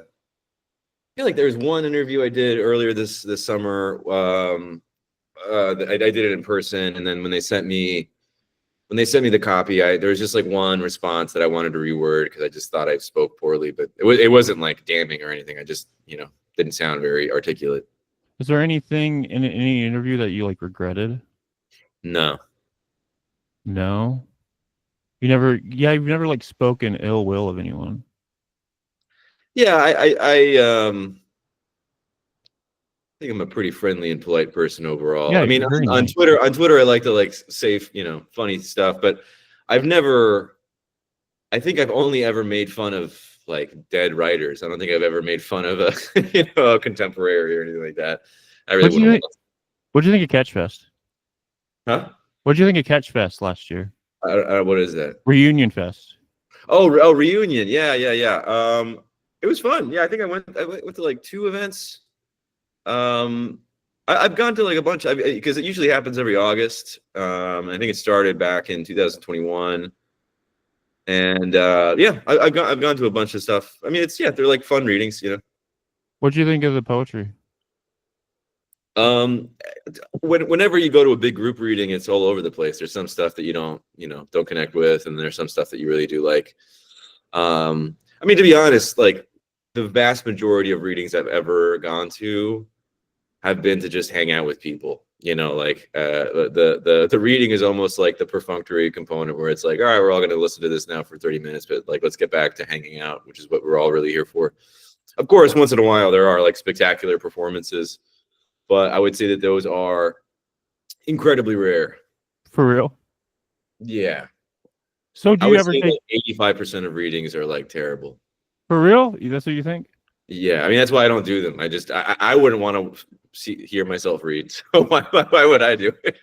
feel like there's one interview I did earlier this summer. I did it in person, and then when they sent me the copy, there was just like one response that I wanted to reword because I just thought I spoke poorly, but it wasn't like damning or anything. I just didn't sound very articulate. Is there anything in any interview that you like regretted? No. No. You've never like spoken ill will of anyone. Yeah, I think I'm a pretty friendly and polite person overall. Yeah, I mean, you're very on nice. Twitter, I like to like say, funny stuff, but I've never, I think I've only ever made fun of like dead writers. I don't think I've ever made fun of a, a contemporary or anything like that. I really wouldn't want to. What'd you think of Catchfest? Huh? What'd you think of Catchfest last year? What is that? Reunion Fest. Oh, reunion. Yeah. It was fun. Yeah, I think I went to like 2 events. I've gone to like a bunch because it usually happens every August. I think it started back in 2021, and yeah, I've gone to a bunch of stuff. I mean, they're like fun readings. What'd you think of the poetry? Whenever you go to a big group reading, it's all over the place. There's some stuff that you don't connect with, and there's some stuff that you really do like. I mean, to be honest, like the vast majority of readings I've ever gone to have been to just hang out with people. Like the reading is almost like the perfunctory component where it's like, all right, we're all going to listen to this now for 30 minutes, but like let's get back to hanging out, which is what we're all really here for. Of course, once in a while there are like spectacular performances, but I would say that those are incredibly rare. For real? Yeah. So do I you would ever say take like 85% of readings are like terrible. for real? That's what you think? Yeah, I mean that's why I don't do them. I wouldn't want to hear myself read. So why would I do it?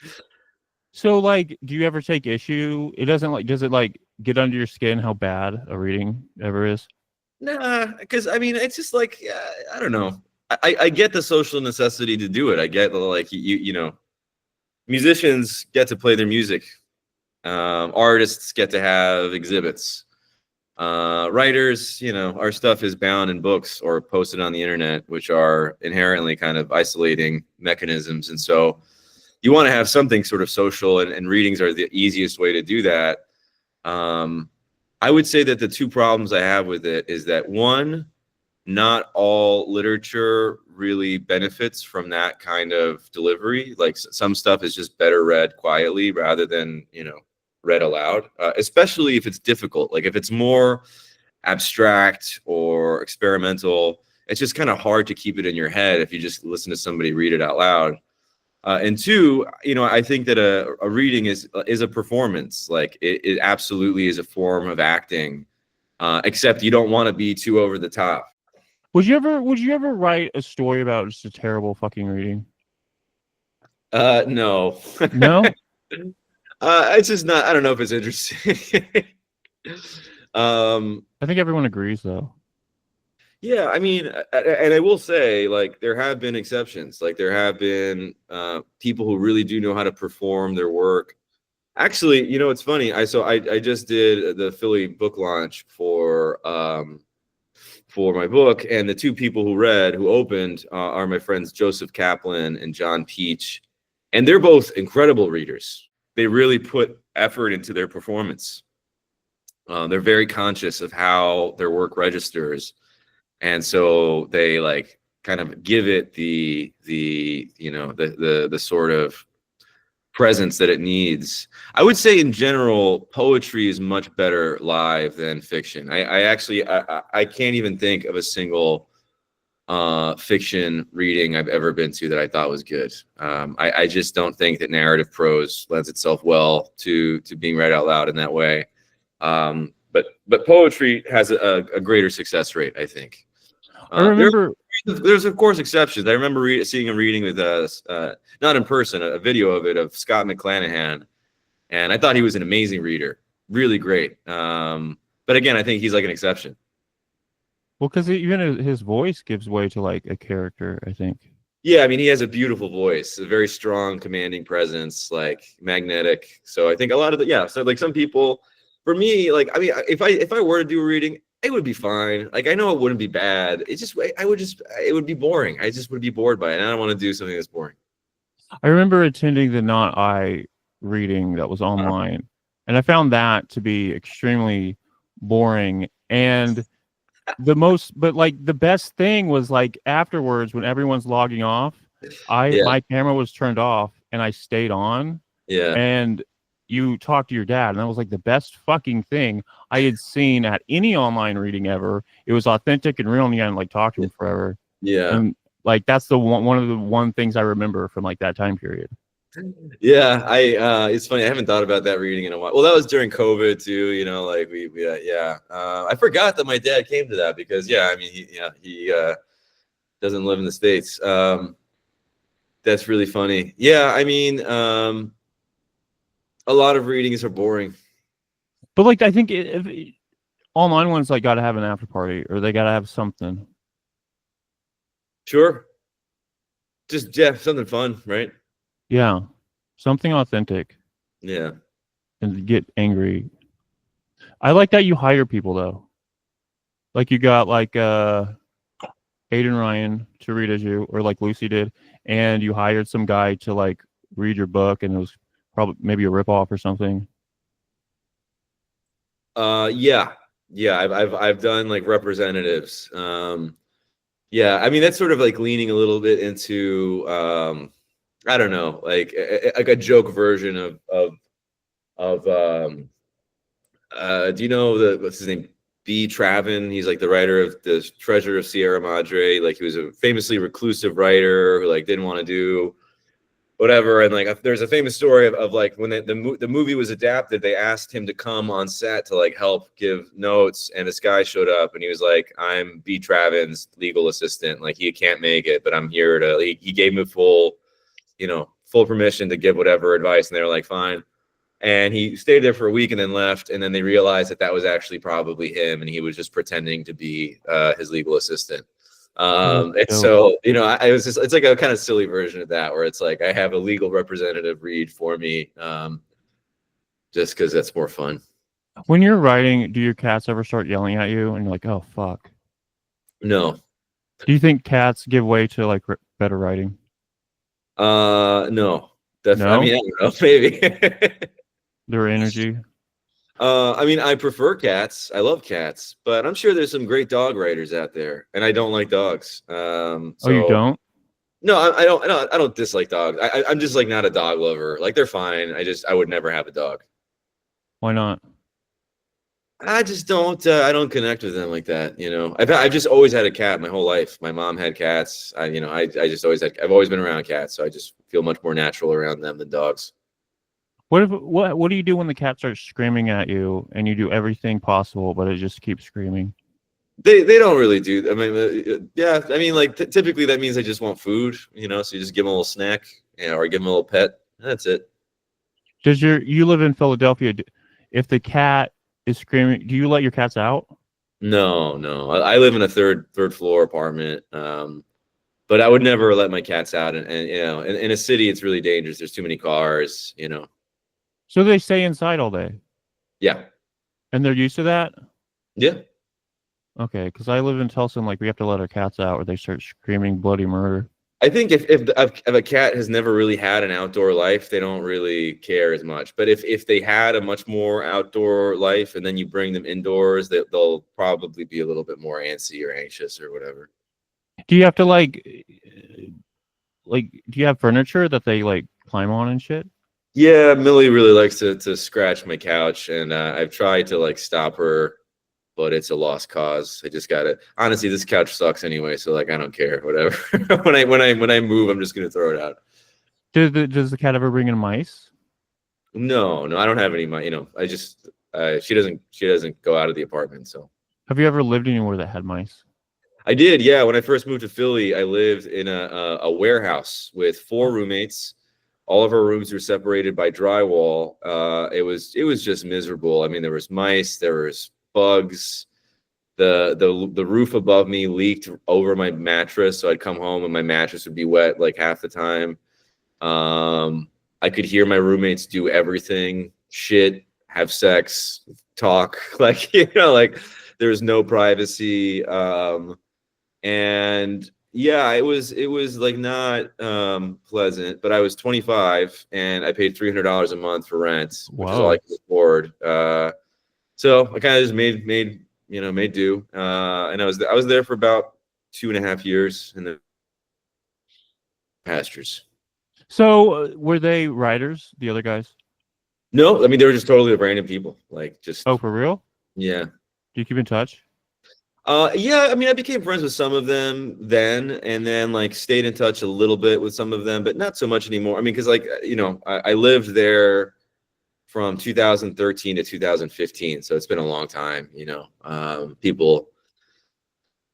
So like, do you ever take issue? Does it like get under your skin how bad a reading ever is? Nah, because I mean it's just like I don't know. I get the social necessity to do it. I get like musicians get to play their music. Artists get to have exhibits. Writers, our stuff is bound in books or posted on the internet, which are inherently kind of isolating mechanisms. And so you want to have something sort of social, and readings are the easiest way to do that. I would say that the 2 problems I have with it is that, one, not all literature really benefits from that kind of delivery. Like some stuff is just better read quietly rather than, read aloud, especially if it's difficult. Like if it's more abstract or experimental, it's just kind of hard to keep it in your head if you just listen to somebody read it out loud. And 2, I think that a reading is a performance. Like it absolutely is a form of acting, except you don't want to be too over the top. Would you ever write a story about just a terrible fucking reading? No. No? It's just not. I don't know if it's interesting. I think everyone agrees though. Yeah, I mean, and I will say, like, there have been exceptions. Like, there have been people who really do know how to perform their work. Actually, it's funny. I just did the Philly book launch for my book, and the 2 people who opened are my friends Joseph Kaplan and John Peach, and they're both incredible readers. They really put effort into their performance. They're very conscious of how their work registers, and so they like kind of give it the sort of presence that it needs. I would say in general, poetry is much better live than fiction. I can't even think of a single fiction reading I've ever been to that I thought was good. I just don't think that narrative prose lends itself well to being read out loud in that way. But poetry has a greater success rate, I think. I remember there's of course exceptions. I remember seeing a reading with not in person, a video of it of Scott McClanahan, and I thought he was an amazing reader, really great. But again, I think he's like an exception. Well, because even his voice gives way to like a character, I think. Yeah, I mean, he has a beautiful voice, a very strong, commanding presence, like magnetic. So I think a lot of so like some people, for me, like I mean, if I were to do a reading, it would be fine. Like, I know it wouldn't be bad. It's just, it would be boring. I just would be bored by it. And I don't want to do something that's boring. I remember attending the Not I reading that was online, and I found that to be extremely boring. And but like the best thing was like afterwards when everyone's logging off, Yeah. my camera was turned off and I stayed on, Yeah. and you talked to your dad, and that was like the best fucking thing I had seen at any online reading ever. It was authentic and real, and you hadn't like talked to him forever. Yeah. And like that's the one of the things I remember from like that time period. Yeah, it's funny. I haven't thought about that reading in a while. Well, that was during COVID too, like yeah. I forgot that my dad came to that because, yeah, I mean, he doesn't live in the States. That's really funny. Yeah, I mean, a lot of readings are boring. But like, I think online ones like got to have an after party, or they got to have something. Sure. Just, yeah, something fun, right? Yeah, something authentic. Yeah. And get angry. I like that you hire people though. Like you got like Aiden Ryan to read as you, or like Lucy did, and you hired some guy to like read your book, and it was probably maybe a ripoff or something. Yeah. I've done like representatives. Yeah, I mean, that's sort of like leaning a little bit into I don't know, like a joke version of do you know what's his name? B. Travin. He's like the writer of the Treasure of Sierra Madre. Like, he was a famously reclusive writer who like didn't want to do whatever. And like, there's a famous story of like when the movie was adapted, they asked him to come on set to like help give notes, and this guy showed up and he was like, I'm B. Travin's legal assistant. Like, he can't make it, but I'm here to. He gave me full permission to give whatever advice, and they were like, fine. And he stayed there for a week and then left, and then they realized that was actually probably him, and he was just pretending to be his legal assistant. And so, I was just, it's like a kind of silly version of that, where it's like I have a legal representative read for me, just because that's more fun. When you're writing, do your cats ever start yelling at you and you're like, oh fuck? No. Do you think cats give way to like better writing? No. Definitely. No? I mean, I don't know, maybe. Their energy. I mean, I prefer cats. I love cats, but I'm sure there's some great dog writers out there, and I don't like dogs. Oh, you don't? No, I don't dislike dogs. I'm just like not a dog lover. Like, they're fine. I would never have a dog. Why not? I just don't. I don't connect with them like that. I've just always had a cat my whole life. My mom had cats. I just always I've always been around cats, so I just feel much more natural around them than dogs. What do you do when the cat starts screaming at you and you do everything possible, but it just keeps screaming? They don't really do. I mean, yeah. I mean, like typically that means they just want food. So you just give them a little snack, or give them a little pet. That's it. You live in Philadelphia? If the cat is screaming, do you let your cats out? No. I live in a third floor apartment. But I would never let my cats out. And in a city, it's really dangerous. There's too many cars. So they stay inside all day? Yeah. And they're used to that? Yeah. Okay, because I live in Tulsa, and like we have to let our cats out, or they start screaming bloody murder. I think if a cat has never really had an outdoor life, they don't really care as much. But if they had a much more outdoor life, and then you bring them indoors, they'll probably be a little bit more antsy or anxious or whatever. Do you have to like do you have furniture that they like climb on and shit? Yeah, Millie really likes to scratch my couch, and I've tried to like stop her, but it's a lost cause. I just gotta, honestly, this couch sucks anyway, so like I don't care, whatever. when I move, I'm just gonna throw it out. Does the cat ever bring in mice? No, I don't have any mice. I just she doesn't go out of the apartment. So have you ever lived anywhere that had mice? I did, yeah. When I first moved to Philly, I lived in a warehouse with 4 roommates. All of our rooms were separated by drywall. It was just miserable. I mean, there was mice, there was bugs. The roof above me leaked over my mattress, so I'd come home and my mattress would be wet like half the time. I could hear my roommates do everything: shit, have sex, talk, like there was no privacy. And yeah, it was like not pleasant, but I was 25 and I paid $300 a month for rent, which is all I Whoa. could afford. So I kind of just made do. And I was there for about 2.5 years in the pastures. So were they writers, the other guys? No, I mean they were just totally random people. Like Oh, just for real? yeah. Do you keep in touch? Yeah, I mean, I became friends with some of them then, and then like stayed in touch a little bit with some of them, but not so much anymore. I mean, because like I lived there from 2013 to 2015, so it's been a long time. People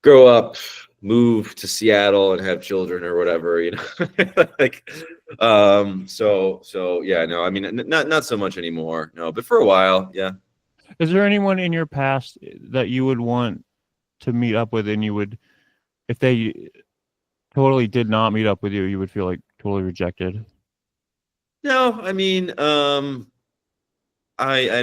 grow up, move to Seattle, and have children or whatever. Like, so yeah, no, I mean, not so much anymore. No, but for a while, yeah. Is there anyone in your past that you would want to meet up with, and you would, if they totally did not meet up with you, you would feel like totally rejected? No, I mean, I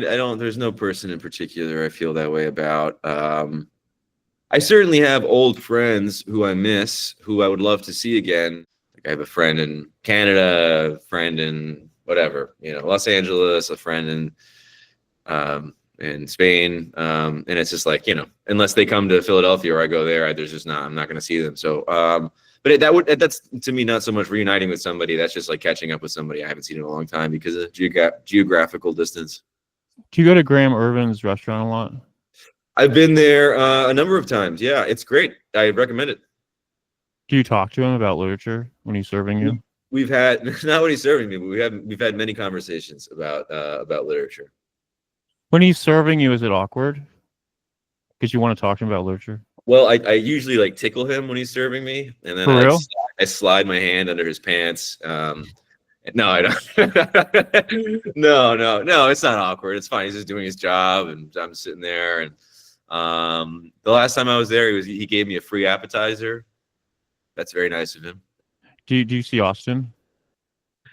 don't. There's no person in particular I feel that way about. I certainly have old friends who I miss, who I would love to see again. Like I have a friend in Canada, a friend in whatever, Los Angeles, a friend in Spain, and it's just like unless they come to Philadelphia or I go there, I'm not going to see them. So, but that's to me not so much reuniting with somebody. That's just like catching up with somebody I haven't seen in a long time because of geographical distance. Do you go to Graham Irvin's restaurant a lot? I've been there a number of times. Yeah, it's great. I recommend it. Do you talk to him about literature when he's serving you? We've had not when he's serving me, but we've had many conversations about literature. When he's serving you, is it awkward? Because you want to talk to him about literature? Well, I usually like tickle him when he's serving me, and then For real? I slide my hand under his pants. No, I don't. No, it's not awkward. It's fine. He's just doing his job, and I'm sitting there. And the last time I was there, he gave me a free appetizer. That's very nice of him. Do you see Austin?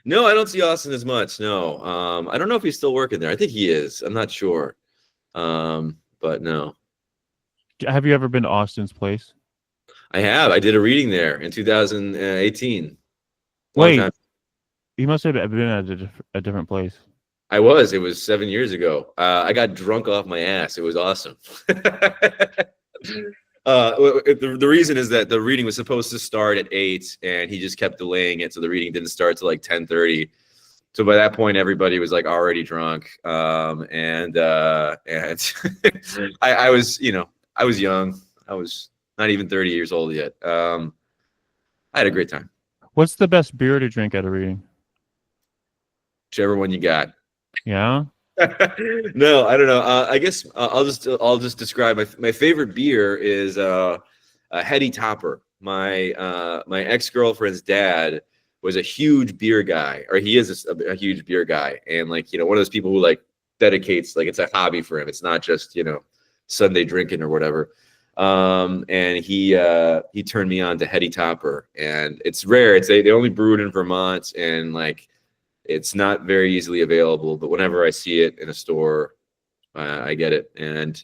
No, I don't see Austin as much. No, I don't know if he's still working there. I think he is. I'm not sure. But no. Have you ever been to Austin's place? I have. I did a reading there in 2018. Wait, Time. you must have been at a different place. I was. It was 7 years ago. I got drunk off my ass. It was awesome. The reason is that the reading was supposed to start at 8, and he just kept delaying it, so the reading didn't start till like 10:30. So by that point, everybody was like already drunk, and I was, I was young. I was not even 30 years old yet. I had a great time. What's the best beer to drink at a reading? Whichever one you got. Yeah. No, I don't know. I guess I'll just describe my favorite beer is a Heady Topper. My ex-girlfriend's dad was a huge beer guy, or he is a huge beer guy, and like one of those people who like dedicates, like it's a hobby for him. It's not just Sunday drinking or whatever. And he turned me on to Heady Topper, and it's rare. They only brew it in Vermont, and like it's not very easily available. But whenever I see it in a store, I get it, and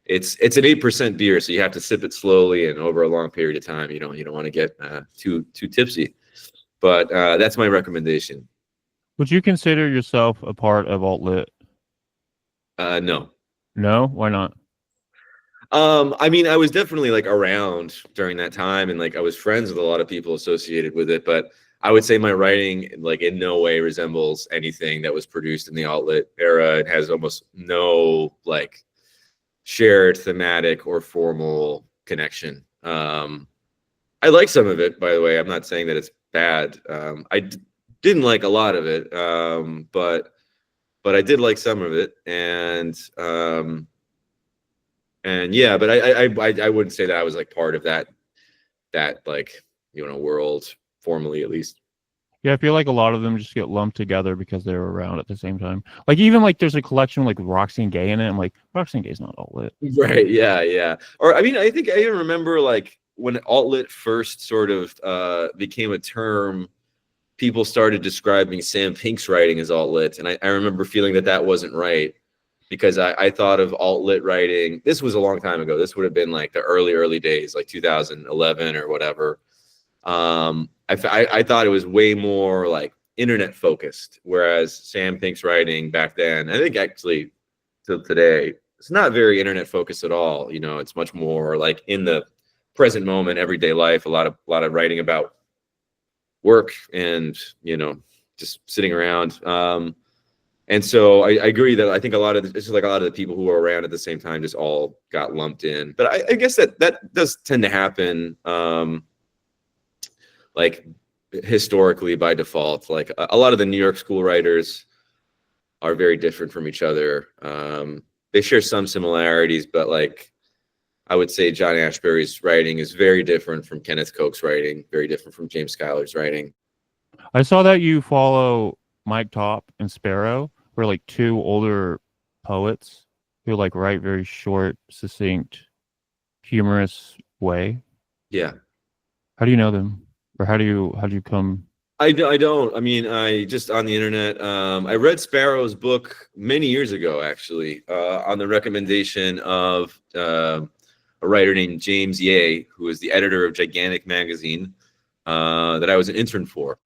it's an 8% beer, so you have to sip it slowly and over a long period of time. You don't want to get too tipsy. But that's my recommendation. Would you consider yourself a part of alt lit? No. No, why not? I mean, I was definitely like around during that time, and like I was friends with a lot of people associated with it, but I would say my writing like in no way resembles anything that was produced in the alt-lit era. It has almost no like shared thematic or formal connection. I like some of it, by the way. I'm not saying that it's bad. Didn't like a lot of it, but I did like some of it, and yeah, but I wouldn't say that I was like part of that like world formally, at least. Yeah, I feel like a lot of them just get lumped together because they were around at the same time. Like even like there's a collection like Roxanne Gay in it. I'm like, Roxanne Gay's not alt lit. Right. Yeah. Or I mean, I think I even remember like when alt-lit first sort of became a term, people started describing Sam Pink's writing as alt-lit, and I remember feeling that wasn't right. because I thought of alt-lit writing. This was a long time ago. This would have been like the early days, like 2011 or whatever. I thought it was way more like internet focused, whereas Sam thinks writing back then, I think actually till today, it's not very internet focused at all. You know, it's much more like in the present moment, everyday life, a lot of writing about work and, you know, just sitting around. And so I agree that I think a lot of the people who were around at the same time just all got lumped in. But I guess that does tend to happen, like historically by default. Like a lot of the New York school writers are very different from each other. They share some similarities, but like I would say John Ashbery's writing is very different from Kenneth Koch's writing, very different from James Schuyler's writing. I saw that you follow Mike Top and Sparrow, who are like two older poets who like write very short, succinct, humorous way. Yeah. How do you know them? Or how do you come? I don't. I mean, I just on the internet. I read Sparrow's book many years ago, actually, on the recommendation of a writer named James Ye, who was the editor of Gigantic magazine that I was an intern for.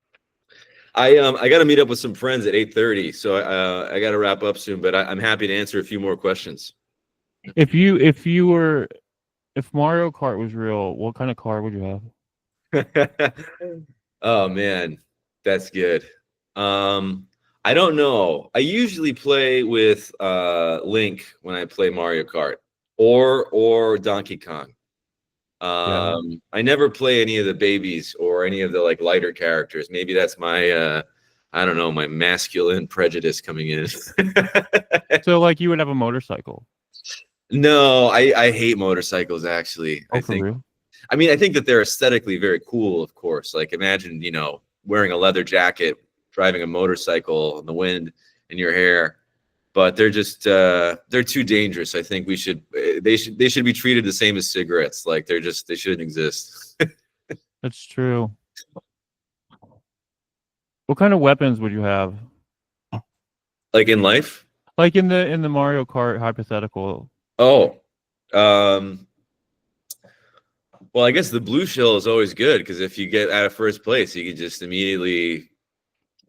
I got to meet up with some friends at 8:30, so I got to wrap up soon. But I'm happy to answer a few more questions. If Mario Kart was real, what kind of car would you have? Oh man, that's good. I don't know. I usually play with Link when I play Mario Kart or Donkey Kong. I never play any of the babies or any of the like lighter characters. Maybe that's my I don't know, my masculine prejudice coming in. So like you would have a motorcycle. No, I hate motorcycles actually. Oh, for real? I mean, I think that they're aesthetically very cool, of course. Like imagine, you know, wearing a leather jacket, driving a motorcycle in the wind in your hair, but they're just they're too dangerous. I think they should be treated the same as cigarettes. Like they shouldn't exist. That's true. What kind of weapons would you have? Like in life? Like in the Mario Kart hypothetical. Oh. Well, I guess the blue shell is always good because if you get out of first place, you can just immediately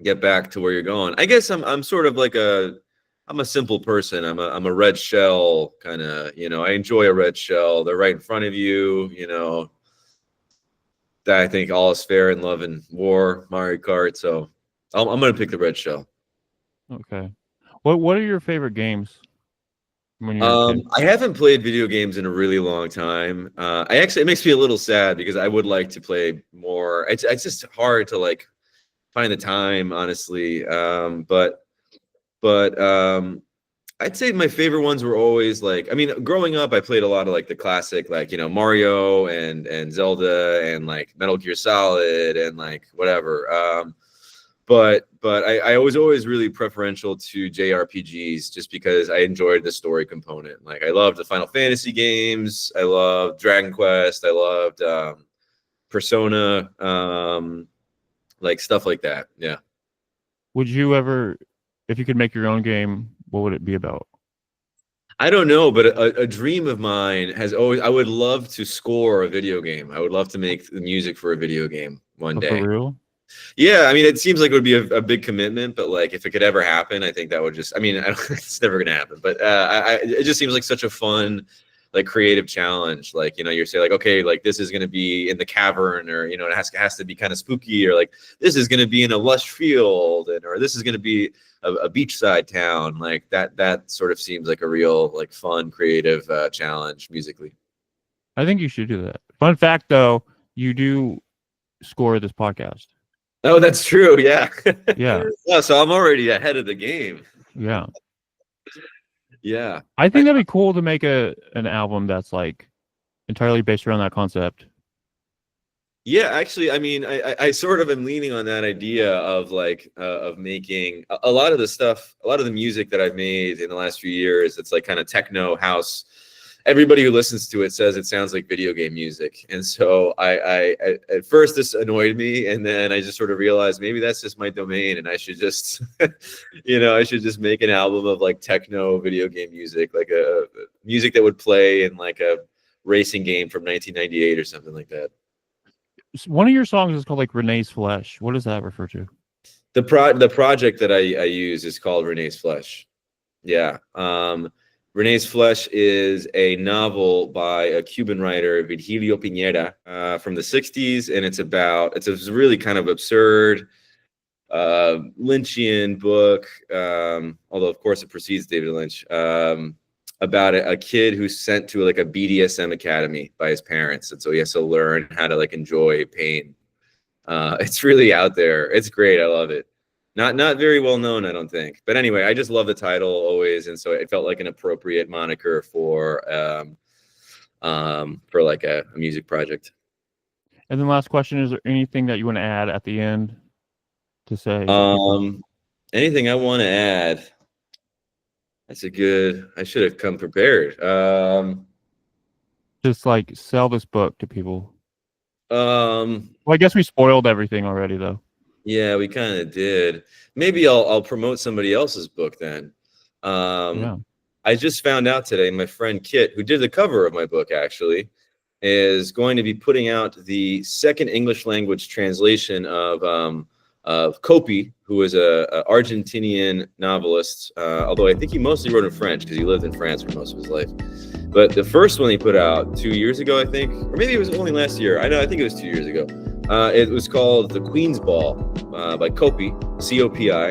get back to where you're going. I guess I'm sort of like I'm a simple person. I'm a red shell kind of, you know, I enjoy a red shell. They're right in front of you, you know. That I think all is fair in love and war, Mario Kart. So I'm gonna pick the red shell. Okay. What are your favorite games? When you're a kid? I haven't played video games in a really long time. It makes me a little sad because I would like to play more. It's just hard to like find the time, honestly. But I'd say my favorite ones were always like, I mean, growing up, I played a lot of like the classic, like, you know, Mario and Zelda and like Metal Gear Solid and like whatever. But I was always really preferential to JRPGs just because I enjoyed the story component. Like I loved the Final Fantasy games. I loved Dragon Quest. I loved Persona, like stuff like that. Yeah. Would you ever, if you could make your own game, what would it be about? I don't know, but a dream of mine has always, I would love to score a video game. I would love to make the music for a video game one day. For real? Yeah, I mean, it seems like it would be a big commitment, but like if it could ever happen, I think that would just, I mean, it's never going to happen, but it just seems like such a fun, like creative challenge. Like, you know, you're saying like, okay, like this is going to be in the cavern or, you know, it has to be kind of spooky or like this is going to be in a lush field or this is going to be a beachside town. Like that sort of seems like a real like fun, creative challenge musically. I think you should do that. Fun fact though, you do score this podcast. Oh, that's true. Yeah. Yeah. Yeah. So I'm already ahead of the game. Yeah. Yeah. I think that'd be cool to make an album that's like entirely based around that concept. Yeah, actually, I mean, I sort of am leaning on that idea of like of making a lot of the stuff, a lot of the music that I've made in the last few years. It's like kind of techno house everybody who listens to it says it sounds like video game music. And so I at first this annoyed me, and then I just sort of realized maybe that's just my domain, and I should just, I should just make an album of like techno video game music, like a music that would play in like a racing game from 1998 or something like that. One of your songs is called like Renee's Flesh. What does that refer to? The project that I use is called Renee's Flesh. Yeah. Renee's Flesh is a novel by a Cuban writer, Virgilio Piñera, from the 60s. And it's a really kind of absurd, Lynchian book, although of course it precedes David Lynch, about a kid who's sent to like a BDSM academy by his parents. And so he has to learn how to like enjoy pain. It's really out there. It's great. I love it. Not very well known, I don't think. But anyway, I just love the title always, and so it felt like an appropriate moniker for like a music project. And then last question: is there anything that you want to add at the end to say? Anything I want to add? That's a good. I should have come prepared. Just like sell this book to people. Well, I guess we spoiled everything already, though. Yeah, we kind of did. Maybe I'll promote somebody else's book then. Yeah. I just found out today, my friend Kit, who did the cover of my book actually, is going to be putting out the second English language translation of Copy, who is a Argentinian novelist, although I think he mostly wrote in French because he lived in France for most of his life. But the first one he put out 2 years ago, I think, or maybe it was only last year. I think it was 2 years ago. It was called The Queen's Ball by Copy, C-O-P-I.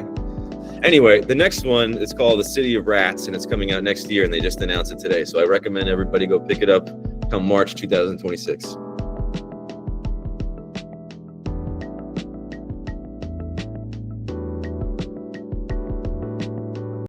Anyway, the next one is called The City of Rats, and it's coming out next year, and they just announced it today. So I recommend everybody go pick it up come March 2026.